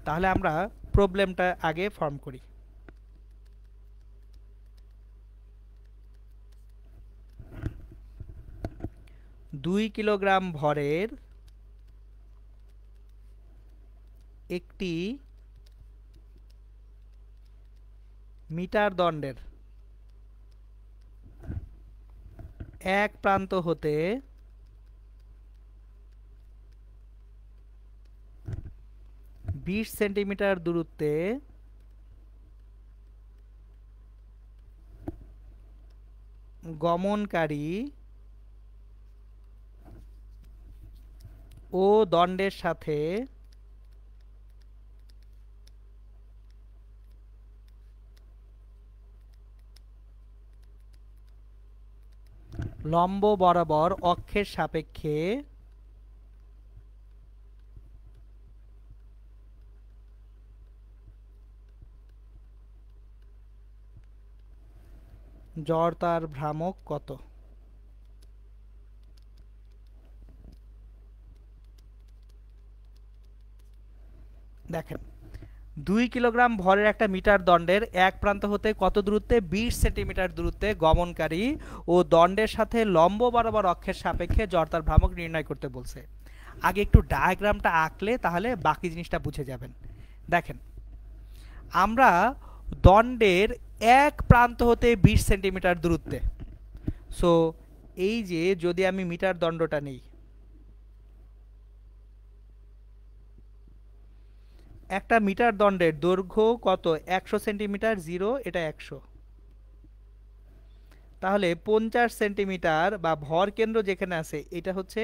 তাহলে আমরা প্রবলেমটা আগে ফর্ম করি। দুই কিলোগ্রাম ভরের একটি মিটার দণ্ডের এক প্রান্ত হতে 20 সেন্টিমিটার দূরত্বে গমনকারী ও দণ্ডের সাথে লম্ব বরাবর অক্ষের সাপেক্ষে জড়তার ভ্রামক কত? দেখেন 2 কিলোগ্রাম ভরের একটা মিটার দণ্ডের এক প্রান্ত হতে কত দূরত্বে 20 সেন্টিমিটার দূরত্বে গমনকারী ও দণ্ডের সাথে লম্ব বরাবর অক্ষের সাপেক্ষে জড়তার ভ্রামক নির্ণয় করতে বলছে। আগে একটু ডায়াগ্রামটা আঁকলে তাহলে বাকি জিনিসটা বুঝে যাবেন। দেখেন আমরা দণ্ডের এক প্রান্ত হতে 20 সেন্টিমিটার দূরত্বে, সো এই যে যদি আমি মিটার দণ্ডটা নেই, একটা মিটার দণ্ডের দৈর্ঘ্য কত 100 সেন্টিমিটার, 0 এটা 100, তাহলে 50 সেন্টিমিটার বা ভর কেন্দ্র যেখানে আছে এটা হচ্ছে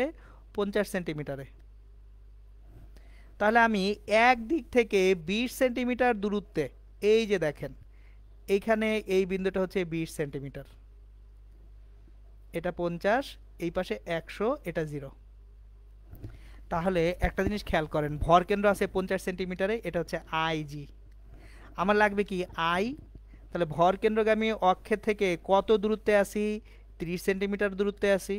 50 সেন্টিমিটারে। তাহলে আমি এক দিক থেকে 20 সেন্টিমিটার দূরত্বে, এই যে দেখেন এইখানে এই বিন্দুটা হচ্ছে 20 সেন্টিমিটার, এটা 50, এই পাশে 100, এটা 0। তাহলে একটা জিনিস খেয়াল করেন, ভর কেন্দ্র আছে 50 সেন্টিমিটারে, এটা হচ্ছে আইজি। আমার লাগবে কি আই, তাহলে ভর কেন্দ্রগামী অক্ষের থেকে কত দূরত্বে আসি? 30 সেন্টিমিটার দূরত্বে আসি।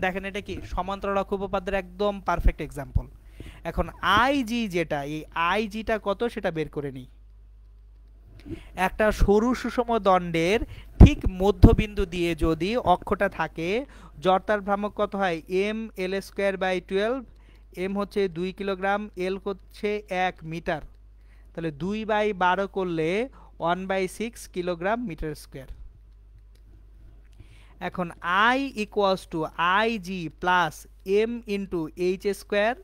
দেখেন এটা কি সমান্তরাল অক্ষ উপপাদ্যের একদম পারফেক্ট এক্সাম্পল। এখন আইজি যেটা, এই আইজিটা কত সেটা বের করে নিই। একটা সরু সুষম দণ্ডের ঠিক মধ্যবিন্দু দিয়ে যদি অক্ষটা থাকে, জড়তার ভ্রামক কত হয়? M l square by 12। M হচ্ছে 2 কিলোগ্রাম, এল হচ্ছে 1 মিটার, তাহলে 2/12 করলে 1/6 কিলোগ্রাম মিটার স্কোয়ার। এখন I equals to I g plus m into h square.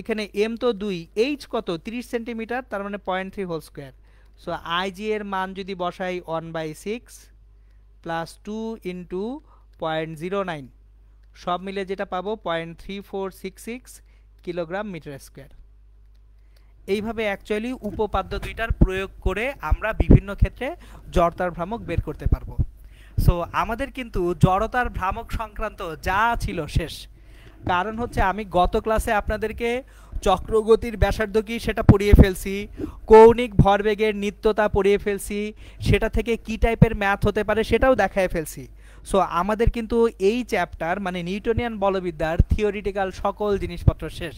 এখানে এম তো 2, এইচ কত 30 সেন্টিমিটার, তার মানে 0.3 হোল স্কোয়ার। সো আইজি এর মান যদি বসাই 1/6 প্লাস 2 ইন্টু 0.09, সব মিলে যেটা পাবো 0.3466 কিলোগ্রাম মিটার স্কোয়ার। এইভাবে অ্যাকচুয়ালি উপপাদ্য দুইটার প্রয়োগ করে আমরা বিভিন্ন ক্ষেত্রে জড়তার ভ্রামক বের করতে পারবো। সো আমাদের কিন্তু জড়তার ভ্রামক সংক্রান্ত যা ছিল শেষ। কারণ হচ্ছে আমি গত ক্লাসে আপনাদেরকে চক্রগতির ব্যাসার্ধ কি সেটা পড়িয়ে ফেলছি, কৌণিক ভরবেগের নিত্যতা পড়িয়ে ফেলছি, সেটা থেকে কি টাইপের ম্যাথ হতে পারে সেটাও দেখায় ফেলছি। সো আমাদের কিন্তু এই চ্যাপ্টার মানে নিউটনিয়ান বলবিদ্যার থিওরিটিক্যাল সকল জিনিসপত্র শেষ।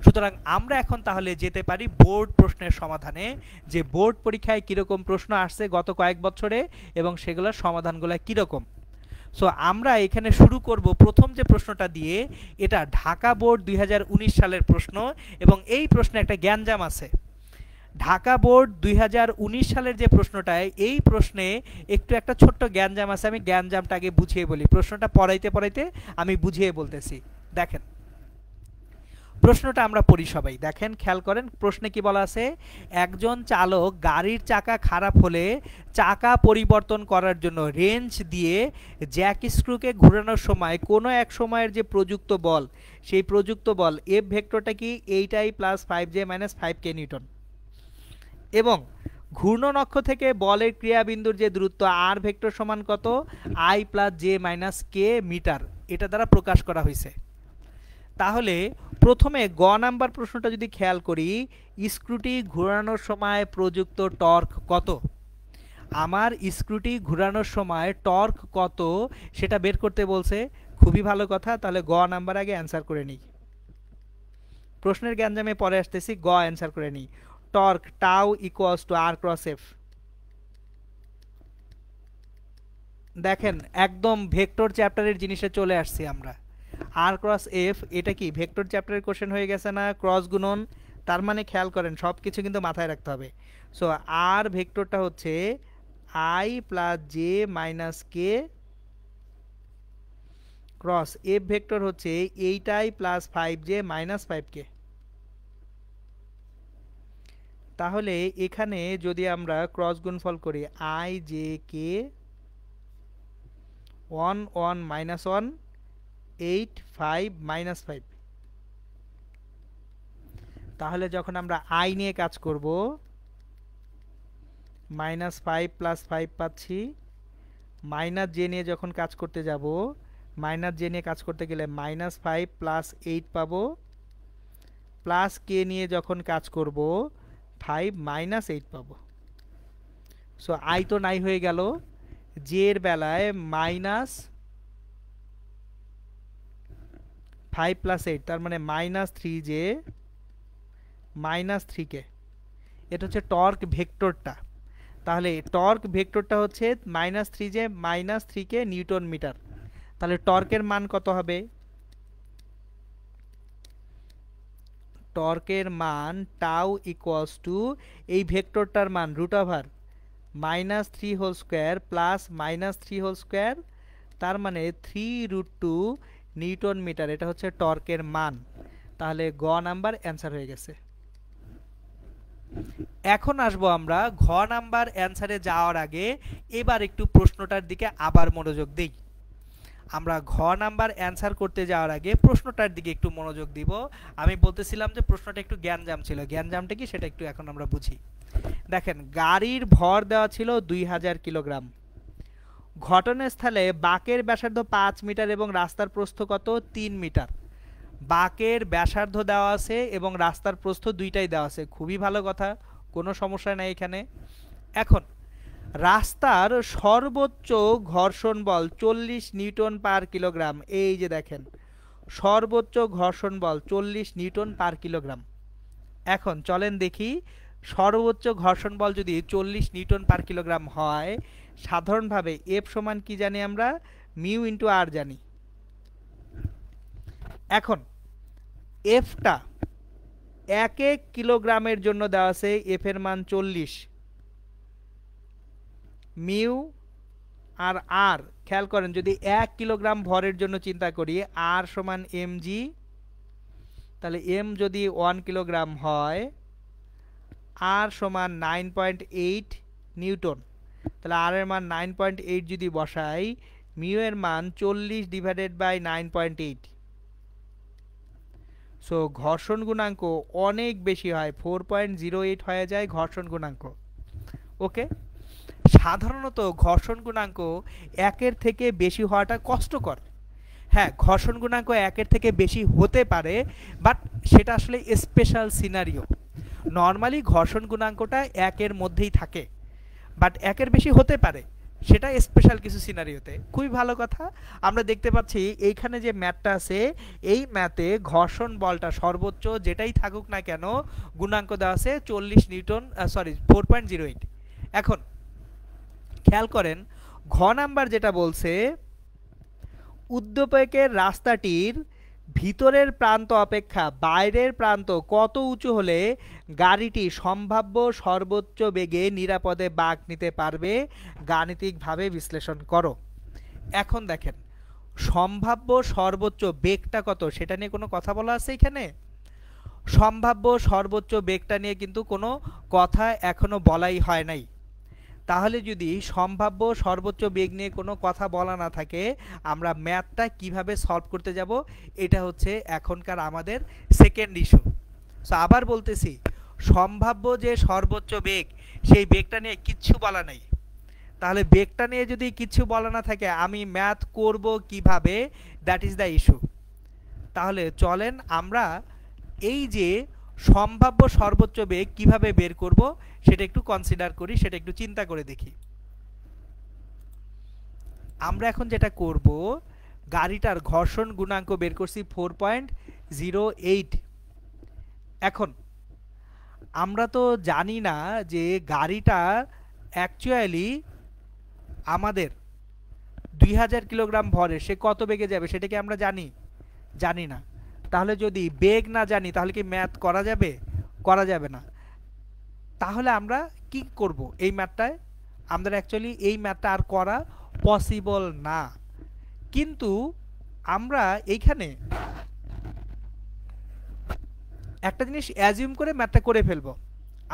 সুতরাং আমরা এখন তাহলে যেতে পারি বোর্ড প্রশ্নের সমাধানে, যে বোর্ড পরীক্ষায় কীরকম প্রশ্ন আসছে গত কয়েক বছরে এবং সেগুলোর সমাধানগুলো কীরকম। সো আমরা এখানে শুরু করব প্রথম যে প্রশ্নটা দিয়ে। এটা ঢাকা বোর্ড 2019 সালের প্রশ্ন এবং এই প্রশ্নে একটা গ্যাঞ্জাম আছে। ঢাকা বোর্ড 2019 সালের যে প্রশ্নটায়, এই প্রশ্নে একটু একটা ছোট্ট গ্যাঞ্জাম আছে। আমি গ্যাঞ্জামটা আগে বুঝিয়ে বলি, প্রশ্নটা পড়াইতে পড়াইতে আমি বুঝিয়ে বলতেছি। দেখেন প্রশ্নটা আমরা পড়ি সবাই, দেখেন খেয়াল করেন। প্রশ্নে কি বলা আছে? একজন চালক গাড়ির চাকা খারাপ হলে চাকা পরিবর্তন করার জন্য রেঞ্চ দিয়ে জ্যাক স্ক্রুকে ঘোরানোর সময় কোনো এক সময়ের যে প্রযুক্ত বল, সেই প্রযুক্ত বল এফ ভেক্টরটা কি 8i plus 5j minus 5k Newton, এবং ঘূর্ণন অক্ষ থেকে বলের ক্রিয়াবিন্দুর যে দূরত্ব আর ভেক্টর সমান কত? i plus j minus k metre, এটা দ্বারা প্রকাশ করা হয়েছে। তাহলে প্রথমে গ নাম্বার প্রশ্নটা যদি খেয়াল করি, স্ক্রুটি ঘোরানোর সময় প্রযুক্ত টর্ক কত? আমার স্ক্রুটি ঘোরানোর সময় টর্ক কত সেটা বের করতে বলছে। খুবই ভালো কথা, তাহলে গ নাম্বার আগে অ্যান্সার করে নিই। প্রশ্নের গ্যাঞ্জামে পরে আসতেছি, গ অ্যান্সার করে নিই। Torque tau equals to r cross f. দেখেন একদম ভেক্টর চ্যাপ্টারের জিনিসে চলে আসছি আমরা। আর ক্রস এফ এটা কি ভেক্টর চ্যাপ্টারের কোশ্চেন হয়ে গেছে না? ক্রস গুণন, তার মানে খেয়াল করেন সব কিছু কিন্তু মাথায় রাখতে হবে। সো আর ভেক্টরটা হচ্ছে I plus J minus K cross F vector হচ্ছে 8i plus 5j minus 5k। তাহলে এখানে যদি আমরা ক্রস গুণফল করি i j k 1 1 minus 1 8 5 minus 5, তাহলে যখন আমরা i নিয়ে কাজ করব -5 + 5 পাচ্ছি, মাইনাস j নিয়ে যখন কাজ করতে যাব মাইনাস j নিয়ে কাজ করতে গেলে -5 + 8 পাবো, প্লাস k নিয়ে যখন কাজ করব 5 - 8 পাবো। সো i তো নাই হয়ে গেল, j এর বেলায় -5 + 8 তার মানে -3j -3k, এটা হচ্ছে টর্ক ভেক্টরটা। তাহলে টর্ক ভেক্টরটা হচ্ছে -3j -3k নিউটন মিটার। তাহলে টর্কের মান কত হবে? টর্কের মান টাউ ইকুয়ালস টু এই ভেক্টরটার মান √3 whole square plus -3 whole square, তার মানে 3√2 নিউটন মিটার। এটা হচ্ছে টর্কের মান। তাহলে গ নাম্বার অ্যান্সার হয়ে গেছে। এখন আসবো আমরা ঘ নাম্বার অ্যান্সারে যাওয়ার আগে এবার একটু প্রশ্নটার দিকে আবার মনোযোগ দিই। আমরা ঘ নাম্বার অ্যান্সার করতে যাওয়ার আগে প্রশ্নটার দিকে একটু মনোযোগ দিব। আমি বলতেছিলাম যে প্রশ্নটা একটু জ্ঞানজাম ছিল, জ্ঞানজামটা কি সেটা একটু এখন আমরা বুঝি। দেখেন, গাড়ির ভর দেওয়া ছিল 2000 কিলোগ্রাম। ঘটনাস্থলে বাঁকের ব্যাসার্ধ 5 মিটার এবং রাস্তার প্রস্থ কত? 3 মিটার। বাঁকের ব্যাসার্ধ দেওয়া আছে এবং রাস্তার প্রস্থ দুইটাই দেওয়া আছে, খুবই ভালো কথা, কোনো সমস্যা নাই এখানে। এখন রাস্তার সর্বোচ্চ ঘর্ষণ বল 40 নিউটন পার কিলোগ্রাম। এই যে দেখেন, সর্বোচ্চ ঘর্ষণ বল 40 নিউটন পার কিলোগ্রাম। এখন চলেন দেখি, সর্বোচ্চ ঘর্ষণ বল যদি 40 নিউটন পার কিলোগ্রাম হয়, সাধারণভাবে এফ সমান কি জানি আমরা? মিউ ইন্টু আর জানি। এখন এফটা 1 কিলোগ্রামের জন্য দেওয়া আছে, এফ এর মান 40, মিউ আর আর খেয়াল করেন, যদি 1 কিলোগ্রাম ভরের জন্য চিন্তা করি, আর সমান mg, তাহলে m যদি 1 কিলোগ্রাম হয়, আর সমান 9.8 নিউটন, তাহলে আর এর মান 9.8 যদি বসাই, মিউ এর মান 40/9.8। সো ঘর্ষণ গুণাঙ্ক অনেক বেশি হয়, 4.08 হয়ে যায় ঘর্ষণ গুণাঙ্ক। ওকে, সাধারণত ঘর্ষণ গুণাঙ্ক 1-এর থেকে বেশি হওয়াটা কষ্টকর। হ্যাঁ, ঘর্ষণ গুণাঙ্ক 1-এর থেকে বেশি হতে পারে, বাট সেটা আসলে স্পেশাল সিনারিও। নর্মালি ঘর্ষণ গুণাঙ্কটা 1-এর মধ্যেই থাকে, বাট 1-এর বেশি হতে পারে, সেটা স্পেশাল কিছু সিনারিওতে। খুবই ভালো কথা। আমরা দেখতে পাচ্ছি এইখানে যে ম্যাথটা আছে, এই ম্যাথে ঘর্ষণ বলটা সর্বোচ্চ যেটাই থাকুক না কেন, গুণাঙ্ক দেওয়া আছে 40 নিউটন, 4.08। এখন খেয়াল করেন, ঘ নাম্বার যেটা বলছে, উদ্দীপকের রাস্তাটির ভিতরের প্রান্ত অপেক্ষা বাইরের প্রান্ত কত উঁচু হলে গাড়িটি সম্ভাব্য সর্বোচ্চ বেগে নিরাপদে বাঁক নিতে পারবে, গাণিতিকভাবে বিশ্লেষণ করো। এখন দেখেন, সম্ভাব্য সর্বোচ্চ বেগটা কত সেটা নিয়ে কোনো কথা বলা আছে এখানে? সম্ভাব্য সর্বোচ্চ বেগটা নিয়ে কিন্তু কোনো কথা এখনো বলাই হয় নাই। তাহলে যদি সম্ভাব্য সর্বোচ্চ বেগ নিয়ে কোনো কথা বলা না থাকে, আমরা ম্যাথটা কিভাবে সলভ করতে যাব, এটা হচ্ছে এখনকার আমাদের সেকেন্ড ইস্যু। সো আবার বলতেছি, সম্ভাব্য যে সর্বোচ্চ বেগ, সেই বেগটা নিয়ে কিচ্ছু বলা নাই। তাহলে বেগটা নিয়ে যদি কিচ্ছু বলা না থাকে, আমি ম্যাথ করব কিভাবে? That is the issue. তাহলে চলেন আমরা এই যে সম্ভাব্য সর্বোচ্চ বেগ কিভাবে বের করব সেটা একটু কনসিডার করি, সেটা একটু চিন্তা করে দেখি। আমরা এখন যেটা করব, গাড়িটার ঘর্ষণ গুণাঙ্ক বের করছি 4.08। এখন আমরা তো জানি না যে গাড়িটা অ্যাকচুয়ালি আমাদের 2000 কিলোগ্রাম ভরে সে কত বেগে যাবে, সেটা কি আমরা জানি? জানি না। তাহলে যদি বেগ না জানি, তাহলে কি ম্যাথ করা যাবে? করা যাবে না। তাহলে আমরা কি করব এই ম্যাথটায়? আমাদের অ্যাকচুয়ালি এই ম্যাথটা আর করা পসিবল না। কিন্তু আমরা এইখানে একটা জিনিস অ্যাজিউম করে ম্যাথটা করে ফেলবো।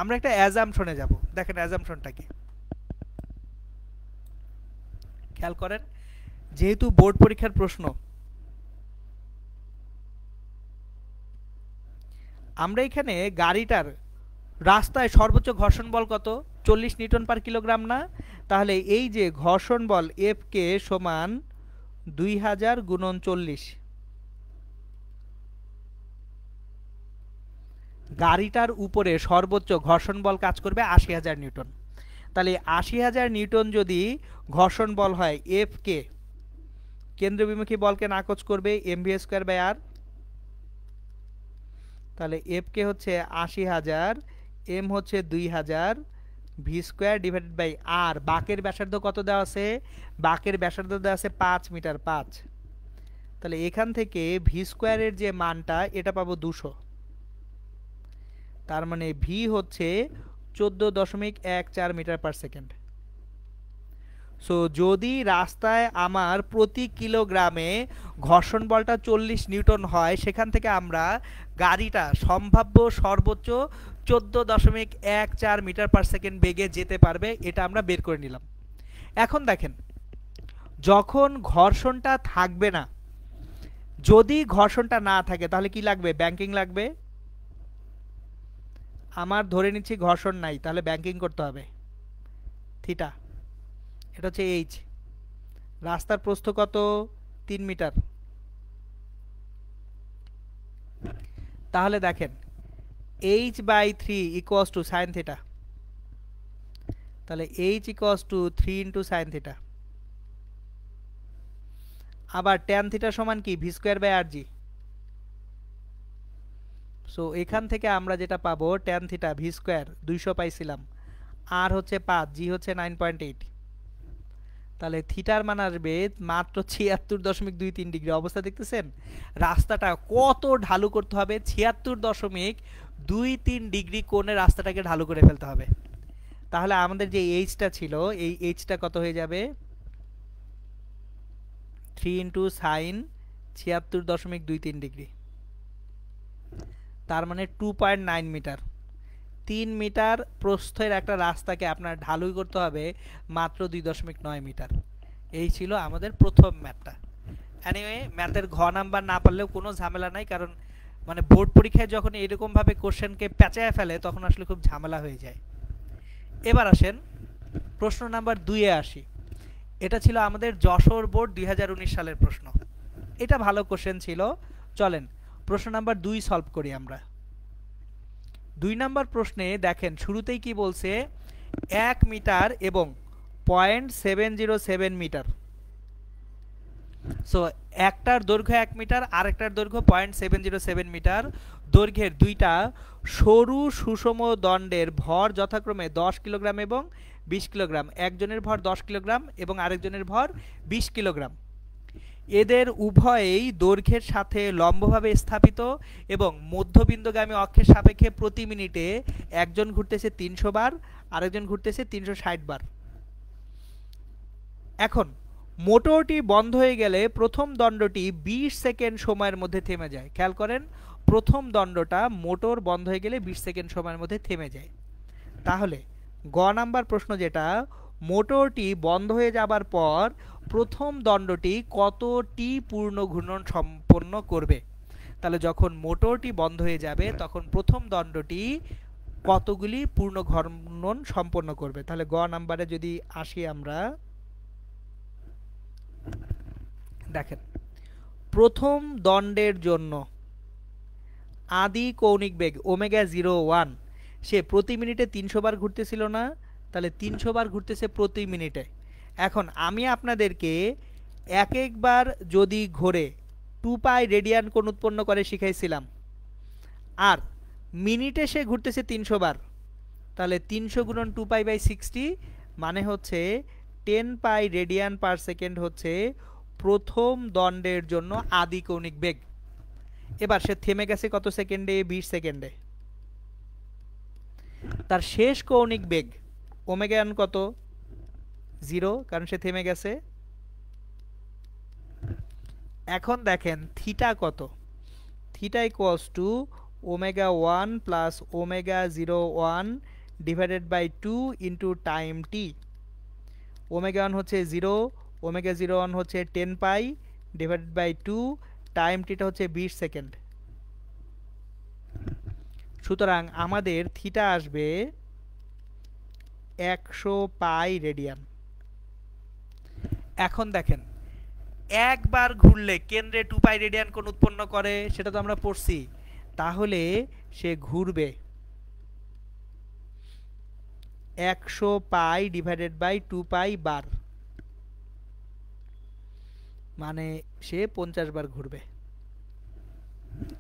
আমরা একটা অ্যাজাম্পশনে যাব। দেখেন অ্যাজাম্পশনটা কি, খেয়াল করেন, যেহেতু বোর্ড পরীক্ষার প্রশ্ন, আমরা এখানে গাড়িটার রাস্তায় সর্বোচ্চ ঘর্ষণ বল কত, 40 নিউটন পার কিলোগ্রাম না? তাহলে এই যে ঘর্ষণ বল এফ কে সমান 2000 গুণন 40, গাড়িটার উপরে সর্বোচ্চ ঘর্ষণ বল কাজ করবে 80,000 নিউটন। তাহলে 80,000 নিউটন যদি ঘর্ষণ বল হয়, এফ কে কেন্দ্রবিমুখী বলকে নাকচ করবে এমভি স্কয়ার বাই আর। তাহলে এফ কে হচ্ছে 80,000, এম হচ্ছে 2000, ভি স্কোয়ার ডিভাইডেড বাই আর। বাঁকের ব্যাসার্ধ কত দেওয়া আছে? বাঁকের ব্যাসার্ধ দেওয়া আছে 5 মিটার 5। তাহলে এখান থেকে ভি স্কোয়ারের যে মানটা এটা পাবো 200। তার মানে ভি হচ্ছে 14.14 মিটার পার সেকেন্ড। সো যদি রাস্তায় আমার প্রতি কিলোগ্রামে ঘর্ষণ বলটা 40 নিউটন হয়, সেখান থেকে আমরা গাড়িটা সম্ভাব্য সর্বোচ্চ 14.14 মিটার পার সেকেন্ড বেগে যেতে পারবে, এটা আমরা বের করে নিলাম। এখন দেখেন, যখন ঘর্ষণটা থাকবে না, যদি ঘর্ষণটা না থাকে তাহলে কি লাগবে? ব্যাংকিং লাগবে। আমার ধরে নিচ্ছি ঘর্ষণ নাই, তাহলে ব্যাংকিং করতে হবে থিটা, এটা হচ্ছে এইচ। রাস্তার প্রস্থ কত? 3 মিটার। তাহলে দেখেন H by 3 equals to sine theta. তাহলে H equals to 3 into sine theta. আবার ট্যান থিটা সমান কি? V square by r g. So এখান থেকে আমরা যেটা পাবো, ট্যান থিটা ভি স্কোয়ার 200 পাইছিলাম, আর হচ্ছে 5, জি হচ্ছে 9.8। তাহলে থিটার মান আসবে মাত্র 76.23 ডিগ্রি। অবস্থা দেখতেছেন, রাস্তাটা কত ঢালু করতে হবে? 76.23 ডিগ্রি কোণে রাস্তাটাকে ঢালু করে ফেলতে হবে। তাহলে আমাদের যে এইচটা ছিল, এই এইচটা কত হয়ে যাবে? 3 ইন্টু সাইন 76.23 ডিগ্রি, তার মানে 2.9 মিটার। 3 মিটার প্রস্থের একটা রাস্তাকে আপনার ঢালুই করতে হবে মাত্র 2.9 মিটার। এই ছিল আমাদের প্রথম ম্যাথটা। এনিওয়ে, ম্যাথের ঘ নাম্বার না পারলেও কোনো ঝামেলা নাই, কারণ মানে বোর্ড পরীক্ষায় যখন এরকমভাবে কোশ্চেনকে পেঁচায় ফেলে তখন আসলে খুব ঝামেলা হয়ে যায়। এবার আসেন প্রশ্ন নাম্বার 2-এ আসি। এটা ছিল আমাদের যশোর বোর্ড 2019 সালের প্রশ্ন। এটা ভালো কোশ্চেন ছিল। চলেন প্রশ্ন নাম্বার 2 সলভ করি আমরা। 2 নাম্বার প্রশ্নে দেখেন শুরুতেই কি বলছে, 1 মিটার এবং 0.707 মিটার। সো একটার দৈর্ঘ্য 1 মিটার, আরেকটার দৈর্ঘ্য 0.707 মিটার। দৈর্ঘ্যের দুইটা সরু সুষম দণ্ডের ভর যথাক্রমে 10 কিলোগ্রাম এবং 20 কিলোগ্রাম। একজনের ভর 10 কিলোগ্রাম এবং আরেকজনের ভর 20 কিলোগ্রাম। এদের উভয়েই দৈর্ঘ্যের সাথে লম্বভাবে স্থাপিত এবং মধ্যবিন্দুগামী অক্ষের সাপেক্ষে প্রতি মিনিটে একজন ঘুরতেছে 300 বার, আরেকজন ঘুরতেছে 360 বার। এখন মোটরটি বন্ধ হয়ে গেলে প্রথম দণ্ডটি 20 সেকেন্ড সময়ের মধ্যে থেমে যায়। খেয়াল করেন, প্রথম দণ্ডটা মোটর বন্ধ হয়ে গেলে 20 সেকেন্ড সময়ের মধ্যে থেমে যায়। তাহলে গ নাম্বার প্রশ্ন যেটা, মোটরটি বন্ধ হয়ে যাবার পর প্রথম দণ্ডটি কতটি পূর্ণ ঘূর্ণন সম্পন্ন করবে? তাহলে যখন মোটরটি বন্ধ হয়ে যাবে তখন প্রথম দণ্ডটি কতগুলি পূর্ণ ঘূর্ণন সম্পন্ন করবে? তাহলে গ নাম্বারে যদি আসি আমরা, দেখেন প্রথম দণ্ডের জন্য আদি কৌণিক বেগ ওমেগা 01, সে প্রতি মিনিটে 300 বার ঘুরতেছিল না? তাহলে 300 বার ঘুরতেছে প্রতি মিনিটে। এখন আমি আপনাদেরকে এক একবার যদি ঘোরে 2 পাই রেডিয়ান কোণ উৎপন্ন করে শিখাইছিলাম, আর মিনিটে সে ঘুরতেছে 300 বার। তাহলে 300 গুণন 2 পাই বাই 60 মানে হচ্ছে 10 পাই রেডিয়ান পার সেকেন্ড হচ্ছে প্রথম দণ্ডের জন্য আদি কৌণিক বেগ। এবার সে থেমে গেছে কত সেকেন্ডে? 20 সেকেন্ডে। তার শেষ কৌণিক বেগ ওমেগা n কত? 0, কারণ সে থেমে গেছে। এখন দেখেন থিটা কত? Theta equals to omega 1 plus omega 01 divided by 2 into time t. Omega 1 হচ্ছে 0, ওমেগা 01 হচ্ছে 10 পাই ডিভাইডেড বাই 2, টাইম টিটা হচ্ছে 20 সেকেন্ড। সুতরাং আমাদের থিটা আসবে 100 পাই রেডিয়ান। এখন দেখেন, একবার ঘুরলে কেন্দ্রে 2 পাই রেডিয়ান কোণ উৎপন্ন করে, সেটা তো আমরা পড়ছি। তাহলে সে ঘুরবে 100 পাই ডিভাইডেড বাই 2 পাই বার, মানে সে 50 বার ঘুরবে।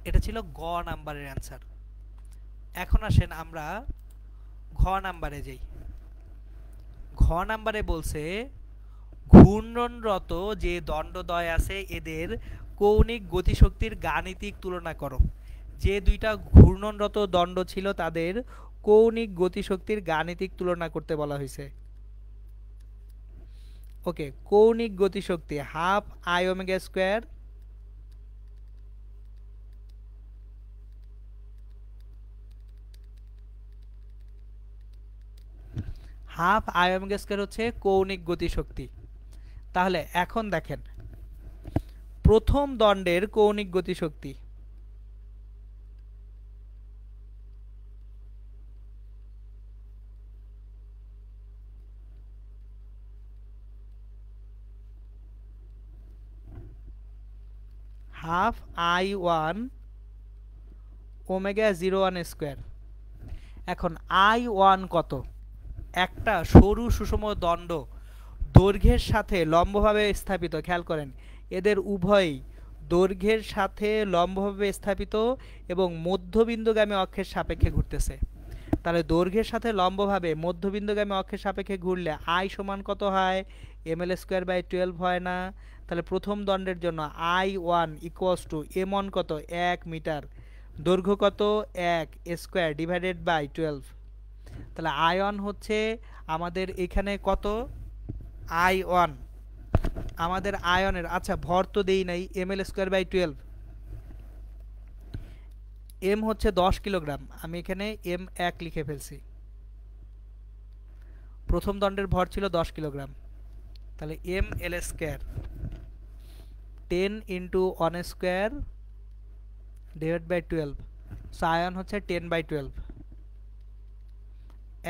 এটা ছিল গ নাম্বারের অ্যান্সার। এখন আসেন আমরা ঘ নাম্বারে যাই। ঘ নাম্বারে বলছে ঘূর্ণনরত যে দণ্ডদ্বয় আছে এদের কৌণিক গতিশক্তির গাণিতিক তুলনা করো। যে দুইটা ঘূর্ণনরত দণ্ড ছিল তাদের কৌণিক গতিশক্তির গাণিতিক তুলনা করতে বলা হয়েছে। ওকে, কৌণিক গতিশক্তি half I omega square half I omega square হচ্ছে কৌণিক গতিশক্তি। তাহলে এখন দেখেন প্রথম দণ্ডের কৌণিক গতিশক্তি হাফ আই 1 ওমেগা 01 স্কয়ার। এখন আই 1 কত? একটা সরু সুষম দণ্ড দৈর্ঘ্যের সাথে লম্বভাবে স্থাপিত, খেয়াল করেন এদের উভয়ই দৈর্ঘ্যের সাথে লম্বভাবে স্থাপিত এবং মধ্যবিন্দুগামী অক্ষের সাপেক্ষে ঘুরতেছে। তাহলে দৈর্ঘ্যের সাথে লম্বভাবে মধ্যবিন্দুগামী অক্ষের সাপেক্ষে ঘুরলে আই সমান কত হয়? ml স্কয়ার বাই 12 হয় না? তাহলে প্রথম দণ্ডের জন্য আই 1 ইকুয়ালস টু m1 কত? 1 মিটার, দৈর্ঘ্য কত? 1 স্কয়ার ডিভাইডেড বাই 12। তাহলে আই 1 হচ্ছে আমাদের এখানে কত? আই 1 আমাদের আয়নের, আচ্ছা ভর তো দেই নাই, ml স্কয়ার বাই 12, m হচ্ছে 10 কিলোগ্রাম, আমি এখানে m1 লিখে ফেলছি। প্রথম দণ্ডের ভর ছিল 10 কিলোগ্রাম, তাহলে ml square 10 into 1 square divide by 12, so আয়ন হচ্ছে 10 বাই 12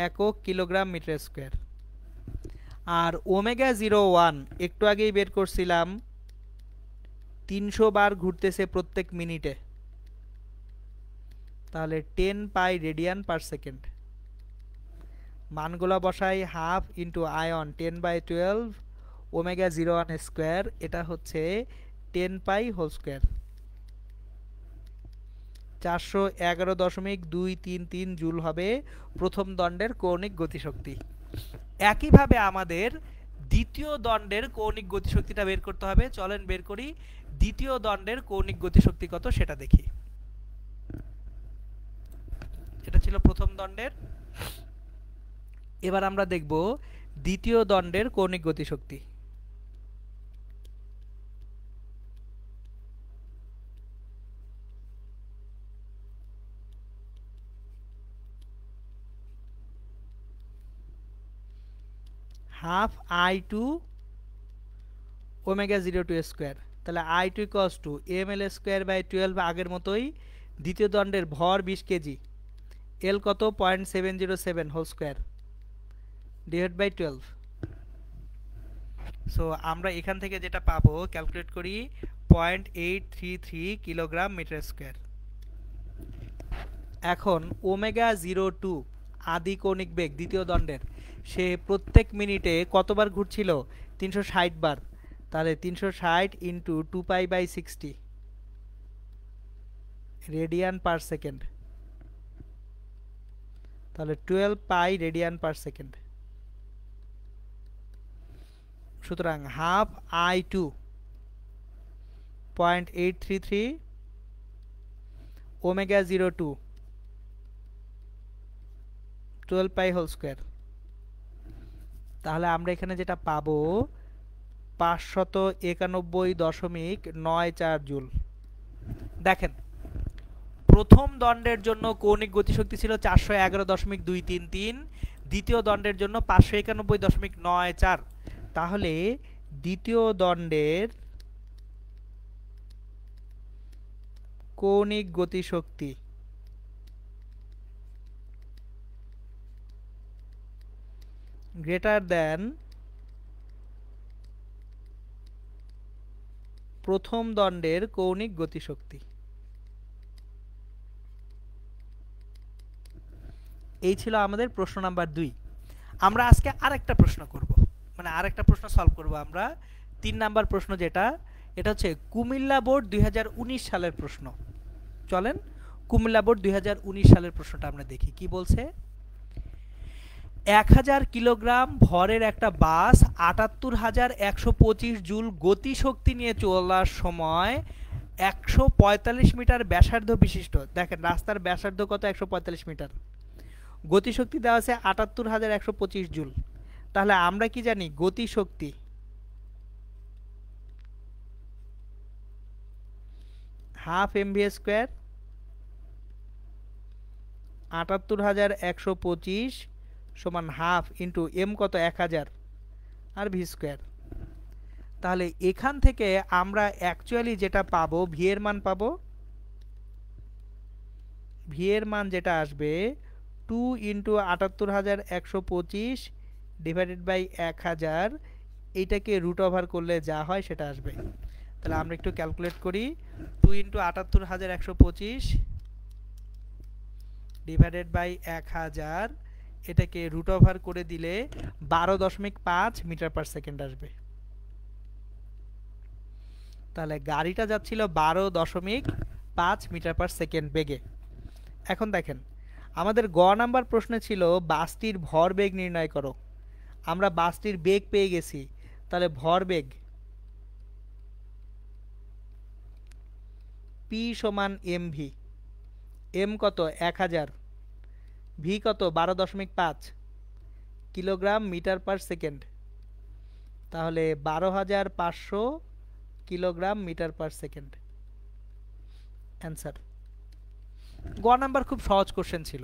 একক কিলোগ্রাম মিটার স্কয়ার। আর ওমেগা 01 একটু আগেই বের করছিলাম 300 বার ঘুরতেছে প্রত্যেক মিনিটে, তাহলে 10 পাই রেডিয়ান পার সেকেন্ড। মানগুলো বসাই, হাফ ইন্টু আয়ন 10 বাই 12 ওমেগা 01 স্কয়ার, এটা হচ্ছে 10 পাই হোল স্কয়ার, 411.233 জুল হবে প্রথম দণ্ডের কৌণিক গতিশক্তি। একইভাবে আমাদের দ্বিতীয় দণ্ডের কৌণিক গতিশক্তিটা বের করতে হবে। চলেন বের করি দ্বিতীয় দণ্ডের কৌণিক গতিশক্তি কত সেটা দেখি। এটা ছিল প্রথম দণ্ডের, এবার আমরা দেখব দ্বিতীয় দণ্ডের কৌণিক গতিশক্তি। হাফ আই 2 ওমেগা 02 স্কয়ার, তাহলে I 2 equals to ml square by 12, আগের মতোই। দ্বিতীয় দণ্ডের ভর 20 কেজি, এল কত? 0.707 whole square divide by 12। So আমরা এখান থেকে যেটা পাবো ক্যালকুলেট করি 0.833 কিলোগ্রাম মিটার স্কয়ার। এখন ওমেগা 02 আদি কৌণিক বেগ দ্বিতীয় দণ্ডের, সে প্রত্যেক মিনিটে কতবার ঘুরছিল? 360 বার, তাহলে 360 into 2 pi by 60 radian per second, তাহলে 12 পাই রেডিয়ান পার সেকেন্ড। সুতরাং half I 2 0.833 omega 02 12 pi whole square, তাহলে আমরা এখানে যেটা পাবো 591.94 জুল। দেখেন প্রথম দণ্ডের জন্য কৌণিক গতিশক্তি ছিল 411.233, দ্বিতীয় দণ্ডের জন্য 591.94। তাহলে দ্বিতীয় দণ্ডের কৌণিক গতিশক্তি গ্রেটার দ্যান প্রথম দণ্ডের কৌণিক গতিশক্তি। এই ছিল আমাদের প্রশ্ন নাম্বার 2। আমরা আজকে আরেকটা প্রশ্ন করব, মানে আরেকটা প্রশ্ন সলভ করব আমরা। 3 নাম্বার প্রশ্ন যেটা, এটা হচ্ছে কুমিল্লা বোর্ড 2019 সালের প্রশ্ন। চলেন কুমিল্লা বোর্ড 2019 সালের প্রশ্নটা আমরা দেখি কি বলছে। 1000 কিলোগ্রাম ভরের একটা বাস 78,125 জুল গতিশক্তি নিয়ে চলার সময় 145 মিটার ব্যাসার্ধ বিশিষ্ট, দেখেন রাস্তার ব্যাসার্ধ কত, 145 মিটার, গতিশক্তি দেওয়া আছে 78,125 জুল। তাহলে আমরা কি জানি, গতিশক্তি হাফ mv² 78,125 সমান হাফ ইন্টু এম কত 1000 আর ভি স্কোয়ার। তাহলে এখান থেকে আমরা অ্যাকচুয়ালি যেটা পাবো, ভি এর মান পাবো, ভি এর মান যেটা আসবে 2 ইন্টু 78,125 ডিভাইডেড বাই 1000, এইটাকে রুট ওভার করলে যা হয় সেটা আসবে। তাহলে আমরা একটু ক্যালকুলেট করি। 2 ইন্টু 78,125 ডিভাইডেড বাই 1000, এটাকে রুট ওভার করে দিলে 12.5 মিটার পার সেকেন্ড আসবে। তাহলে গাড়িটা যাচ্ছিল 12.5 মিটার পার সেকেন্ড বেগে। এখন দেখেন আমাদের গ নাম্বার প্রশ্নে ছিল বাসটির ভরবেগ নির্ণয় করো। আমরা বাসটির বেগ পেয়ে গেছি, তাহলে ভরবেগ পি সমান mv, এম কত 1000, ভি কত 12.5 কিলোগ্রাম মিটার পার সেকেন্ড, তাহলে 12,500 kilogram metre per second answer. গ নাম্বার খুব সহজ কোশ্চেন ছিল।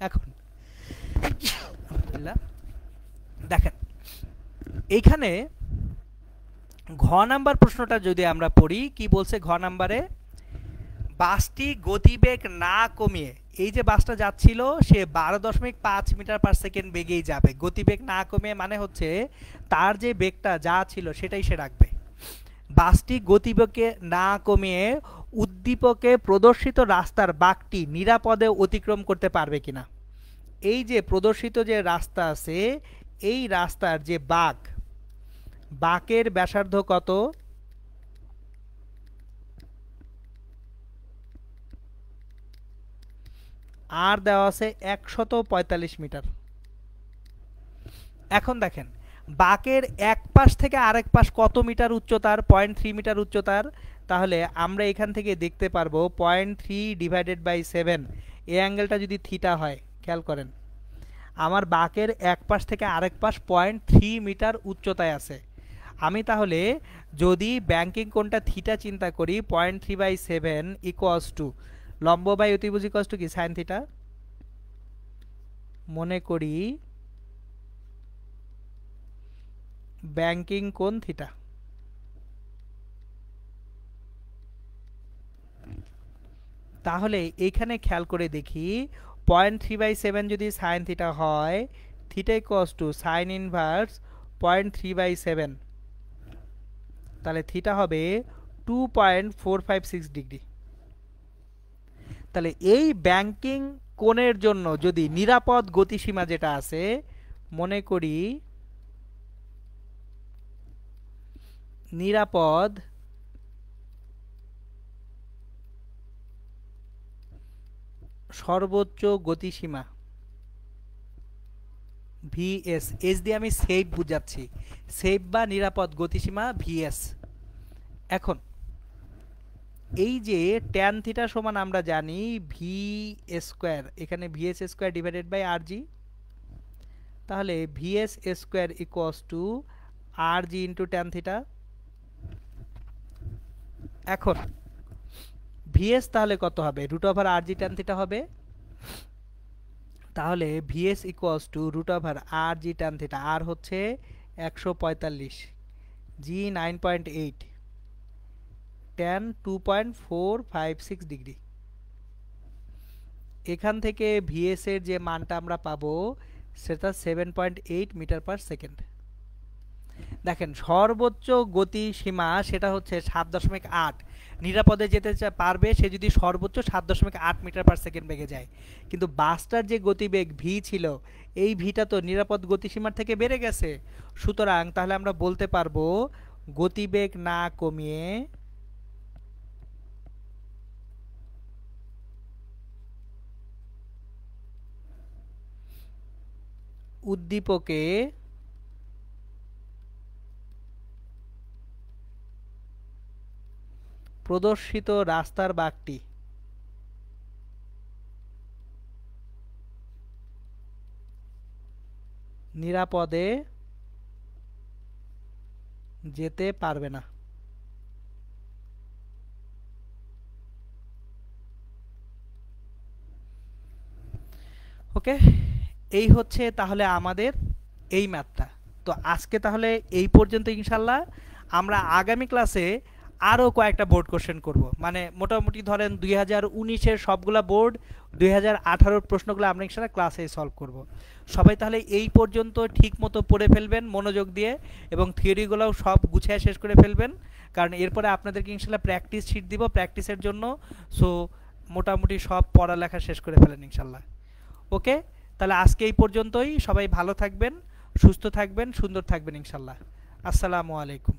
এখন দেখেন এইখানে ঘ নাম্বার প্রশ্নটা যদি আমরা পড়ি, কি বলছে ঘ নাম্বারে, বাসটি গতিবেগ না কমিয়ে, এই যে বাসটা যাচ্ছিল সে 12.5 মিটার পার সেকেন্ড বেগেই যাবে, গতিবেগ না কমিয়ে মানে হচ্ছে তার যে বেগটা যা ছিল সেটাই সে রাখবে। বাসটি গতিবেগে না কমিয়ে উদ্দীপকে প্রদর্শিত রাস্তার বাঁকটি নিরাপদে অতিক্রম করতে পারবে কিনা। এই যে প্রদর্শিত যে রাস্তা আছে, এই রাস্তার যে বাঁক, বাঁকের ব্যাসার্ধ কত, আর দেওয়া আছে 145 মিটার। এখন দেখেন বাঁকের এক পাশ থেকে আরেক পাশ কত মিটার উচ্চতার, 0.3 মিটার উচ্চতার। তাহলে আমরা এখান থেকে দেখতে পারবো 0.3 ডিভাইডেড বাই 7, এই অ্যাঙ্গেলটা যদি থিটা হয়, খেয়াল করেন আমার বাঁকের এক পাশ থেকে আরেক পাশ 0.3 মিটার উচ্চতায় আছে। আমি তাহলে যদি ব্যাংকিং কোণটা থিটা চিন্তা করি, 0.3/7 ইকুয়ালস টু লম্ব বাই অতিভুজ ইকুয়ালস টু কি সাইন থিটা। মনে করি ব্যাংকিং কোণ থিটা। তাহলে এইখানে খেয়াল করে দেখি 0.3/7 যদি সাইন থিটা হয়, theta equals to sign inverse 0.3/7, তাহলে থিটা হবে 2.456 ডিগ্রি। তাহলে এই ব্যাংকিং কোণের জন্য যদি নিরাপদ গতিসীমা যেটা আছে, মনে করি নিরাপদ সর্বোচ্চ গতিসীমা ভিএস, এস দিয়ে আমি সেফ বুঝাচ্ছি, সেফ বা নিরাপদ গতিসীমা ভিএস। এখন এই যে ট্যান থিটা সমান আমরা জানি ভি স্কোয়ার, এখানে v s square divided by r g, তাহলে v s square equals to r g into tan theta. এখন ভিএস তাহলে কত হবে, √r g tan থিটা হবে। তাহলে v s equals to √r g tan theta, r হচ্ছে 145, জি 9.8, tan 2.456 ডিগ্রি। এখান থেকে ভিএস এর যে মানটা আমরা পাবো সেটা 7.8 মিটার পার সেকেন্ড। দেখেন সর্বোচ্চ গতি সীমা সেটা হচ্ছে 7.8, নিরাপদে যেতে পারবে সে যদি সর্বোচ্চ 7.8 মিটার পার সেকেন্ড বেগে যায়। কিন্তু বাসটার যে গতিবেগ ভি ছিল, এই ভিটা তো নিরাপদ গতিসীমার থেকে বেড়ে গেছে। সুতরাং তাহলে আমরা বলতে পারবো গতিবেগ না কমিয়ে উদ্দীপকে প্রদর্শিত রাস্তার বাঁকটি নিরাপদে যেতে পারবে না। ওকে, এই হচ্ছে তাহলে আমাদের এই ম্যাথটা। তো আজকে তাহলে এই পর্যন্ত ইনশাল্লাহ। আমরা আগামী ক্লাসে আরও কয়েকটা বোর্ড কোশ্চেন করব, মানে মোটামুটি ধরেন 2019-এর সবগুলা বোর্ড, 2018-র প্রশ্নগুলো আমরা ইনশাল্লাহ ক্লাসে সলভ করব। সবাই তাহলে এই পর্যন্ত ঠিক মতো পড়ে ফেলবেন মনোযোগ দিয়ে, এবং থিওরিগুলোও সব গুছিয়ে শেষ করে ফেলবেন, কারণ এরপরে আপনাদেরকে ইনশাল্লাহ প্র্যাকটিস শিট দিব প্র্যাকটিসের জন্য। সো মোটামুটি সব পড়ালেখা শেষ করে ফেলেন ইনশাল্লাহ। ওকে, তাহলে আজকে এই পর্যন্তই। সবাই ভালো থাকবেন, সুস্থ থাকবেন, সুন্দর থাকবেন ইনশাল্লাহ। আসসালামু আলাইকুম।